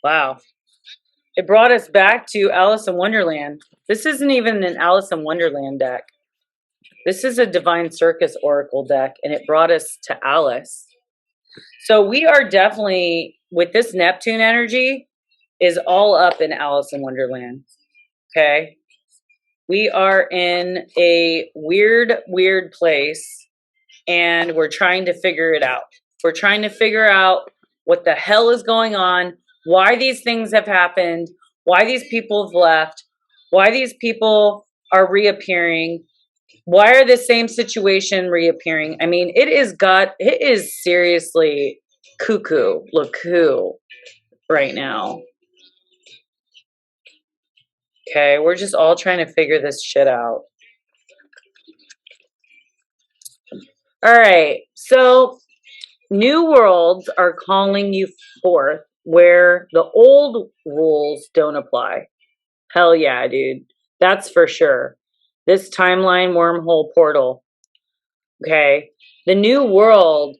Wow. It brought us back to Alice in Wonderland. This isn't even an Alice in Wonderland deck. This is a Divine Circus Oracle deck, and it brought us to Alice. So we are definitely, with this Neptune energy, is all up in Alice in Wonderland. Okay? We are in a weird, weird place, and we're trying to figure it out. We're trying to figure out what the hell is going on, why these things have happened, why these people have left, why these people are reappearing, why are the same situation reappearing. I mean, it is seriously cuckoo right now. Okay, we're just all trying to figure this shit out. All right, so new worlds are calling you forth where the old rules don't apply. Hell yeah, dude. That's for sure. This timeline wormhole portal. Okay. The new world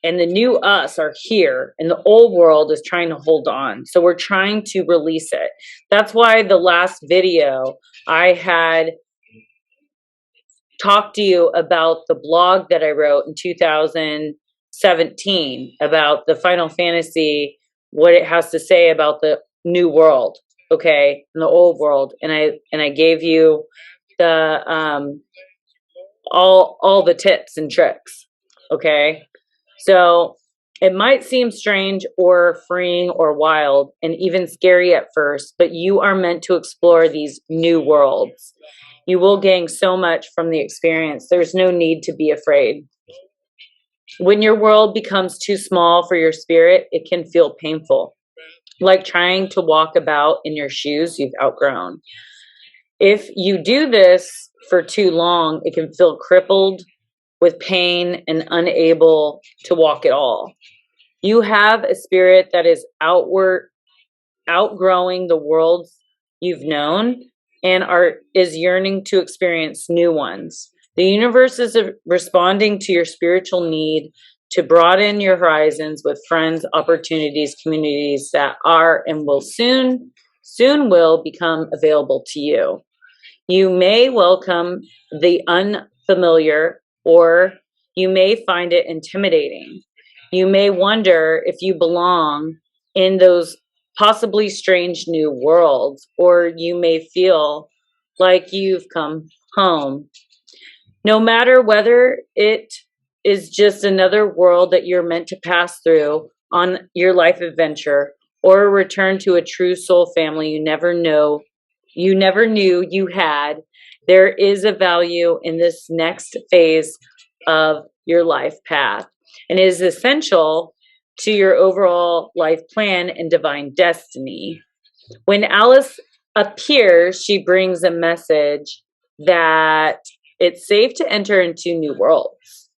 and the new us are here, and the old world is trying to hold on. So we're trying to release it. That's why the last video I had talked to you about the blog that I wrote in 2017 about the Final Fantasy, what it has to say about the new world, okay, and the old world, and I gave you the all the tips and tricks, okay. So it might seem strange or freeing or wild and even scary at first, but you are meant to explore these new worlds. You will gain so much from the experience. There's no need to be afraid. When your world becomes too small for your spirit, it can feel painful, like trying to walk about in your shoes you've outgrown. If you do this for too long, it can feel crippled with pain and unable to walk at all. You have a spirit that is outgrowing the worlds you've known and is yearning to experience new ones. The universe is responding to your spiritual need to broaden your horizons with friends, opportunities, communities that are and will soon will become available to you. You may welcome the unfamiliar, or you may find it intimidating. You may wonder if you belong in those possibly strange new worlds, or you may feel like you've come home. No matter whether it is just another world that you're meant to pass through on your life adventure, or a return to a true soul family you never knew you had, there is a value in this next phase of your life path, and it is essential to your overall life plan and divine destiny. When Alice appears, she brings a message that it's safe to enter into new worlds,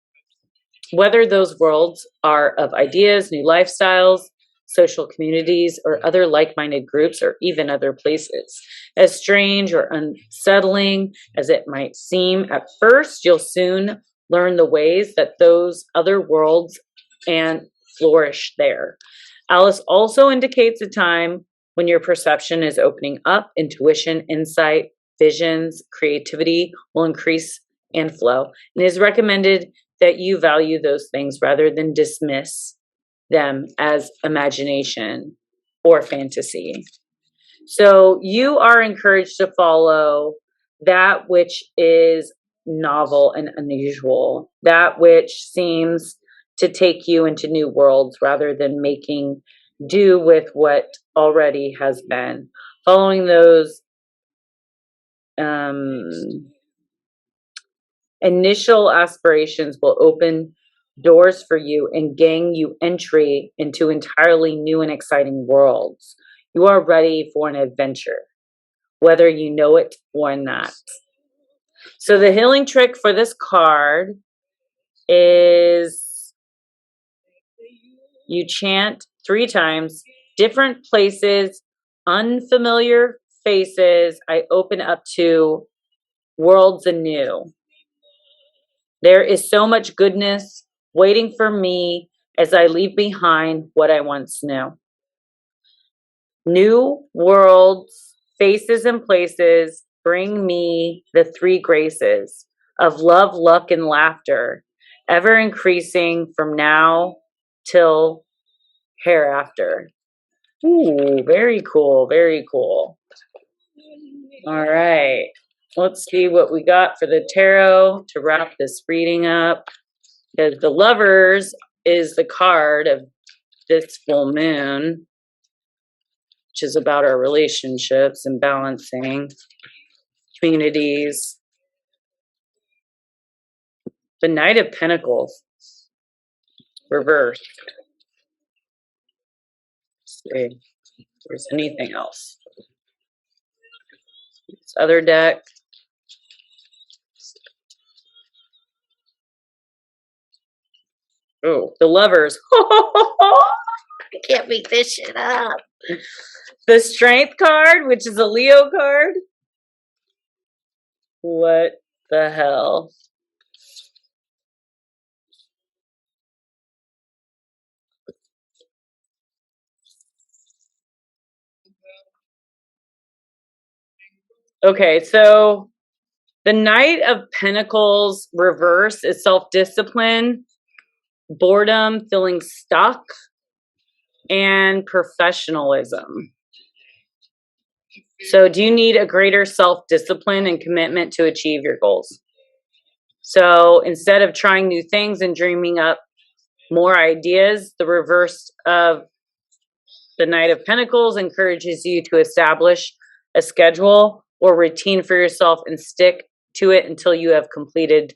whether those worlds are of ideas, new lifestyles, social communities, or other like-minded groups, or even other places. As strange or unsettling as it might seem at first, you'll soon learn the ways that those other worlds and flourish there. Alice also indicates a time when your perception is opening up, intuition, insight, visions, creativity will increase and flow. And it is recommended that you value those things rather than dismiss them as imagination or fantasy. So you are encouraged to follow that which is novel and unusual, that which seems to take you into new worlds rather than making do with what already has been. Following those initial aspirations will open doors for you and gain you entry into entirely new and exciting worlds. You are ready for an adventure, whether you know it or not. So the healing trick for this card is you chant 3 times, different places, unfamiliar faces, I open up to worlds anew. There is so much goodness waiting for me as I leave behind what I once knew. New worlds, faces, and places bring me the 3 graces of love, luck, and laughter, ever increasing from now till hereafter. Ooh, very cool, very cool. All right, let's see what we got for the tarot to wrap this reading up. Because the Lovers is the card of this full moon, which is about our relationships and balancing communities. The Knight of Pentacles, reversed. Let's see if there's anything else. This other deck. Oh, the Lovers. I can't make this shit up. The Strength card, which is a Leo card. What the hell? Okay, so the Knight of Pentacles reverse is self-discipline, boredom, feeling stuck, and professionalism. So do you need a greater self-discipline and commitment to achieve your goals? So instead of trying new things and dreaming up more ideas, the reverse of the Knight of Pentacles encourages you to establish a schedule or routine for yourself and stick to it until you have completed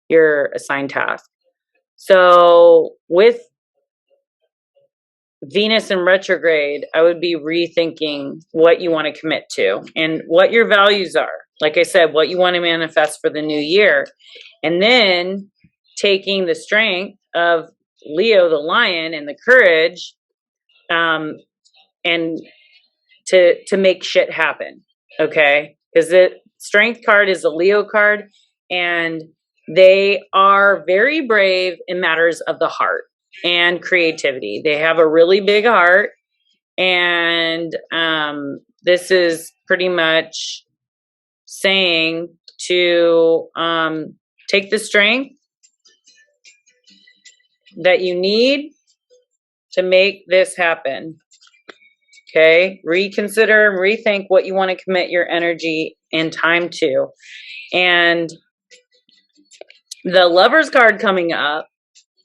your assigned task. So with Venus in retrograde, I would be rethinking what you want to commit to and what your values are. Like I said, what you want to manifest for the new year. And then taking the strength of Leo, the lion, and the courage, and to make shit happen. Okay? Because the strength card is a Leo card, and they are very brave in matters of the heart and creativity. They have a really big heart, and this is pretty much saying to take the strength that you need to make this happen. Okay, reconsider and rethink what you want to commit your energy and time to. And the Lovers card coming up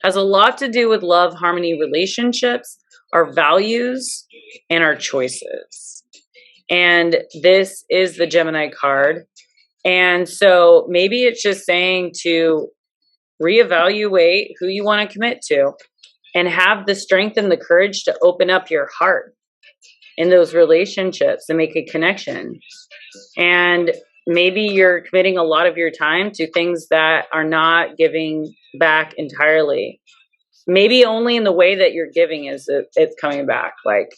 has a lot to do with love, harmony, relationships, our values, and our choices. And this is the Gemini card. And so maybe it's just saying to reevaluate who you want to commit to and have the strength and the courage to open up your heart in those relationships and make a connection. And maybe you're committing a lot of your time to things that are not giving back entirely. Maybe only in the way that you're giving is it's coming back. Like,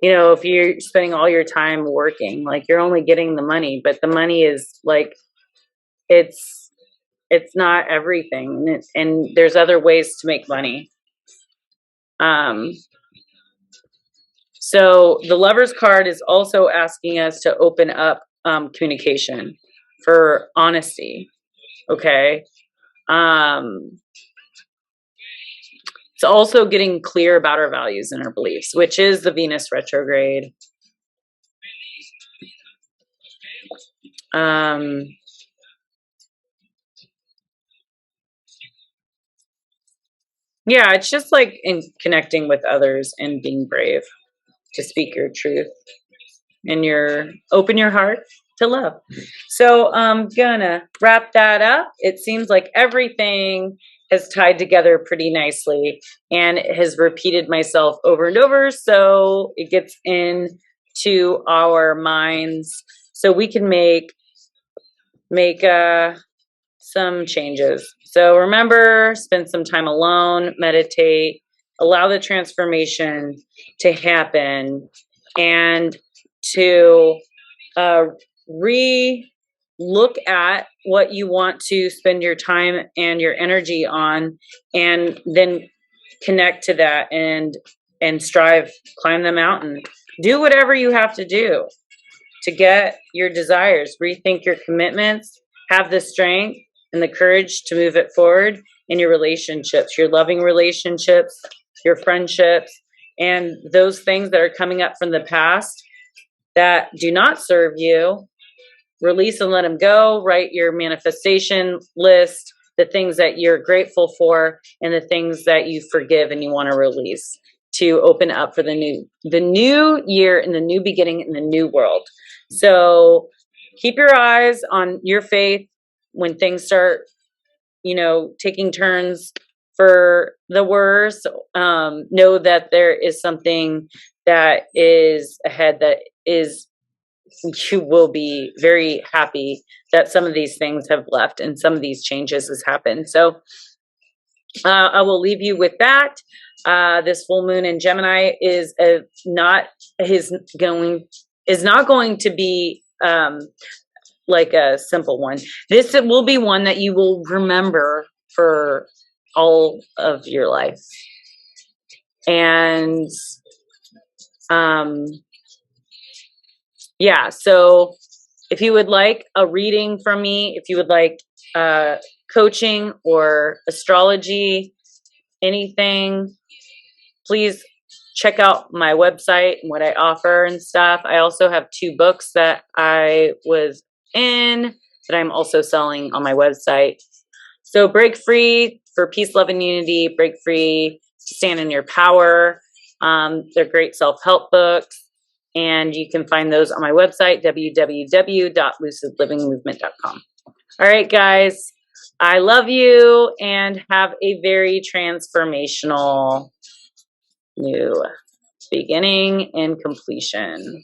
you know, if you're spending all your time working, like you're only getting the money, but the money is like, it's not everything. And there's other ways to make money. So the Lovers card is also asking us to open up communication for honesty. Okay. It's also getting clear about our values and our beliefs, which is the Venus retrograde. Yeah, it's just like in connecting with others and being brave to speak your truth and open your heart to love. So I'm gonna wrap that up. It seems like everything has tied together pretty nicely and it has repeated myself over and over, so it gets into our minds so we can make some changes. So remember, spend some time alone, meditate, allow the transformation to happen, and to look at what you want to spend your time and your energy on, and then connect to that and strive, climb the mountain, do whatever you have to do to get your desires, rethink your commitments, have the strength and the courage to move it forward in your relationships, your loving relationships, your friendships, and those things that are coming up from the past that do not serve you. Release and let them go. Write your manifestation list, the things that you're grateful for, and the things that you forgive and you want to release to open up for the new year and the new beginning in the new world. So keep your eyes on your faith when things start, taking turns for the worse. Know that there is something that is ahead that is, you will be very happy that some of these things have left and some of these changes has happened. So I will leave you with that. This full moon in Gemini is not going to be like a simple one. This will be one that you will remember for all of your life. And yeah, so If you would like a reading from me, if you would like coaching or astrology, anything, please check out my website and what I offer and stuff. I also have 2 books that I was in that I'm also selling on my website. So Break Free for Peace, Love, and Unity, Break Free to Stand in Your Power. They're great self-help books. And you can find those on my website, www.lucidlivingmovement.com. All right, guys. I love you and have a very transformational new beginning and completion.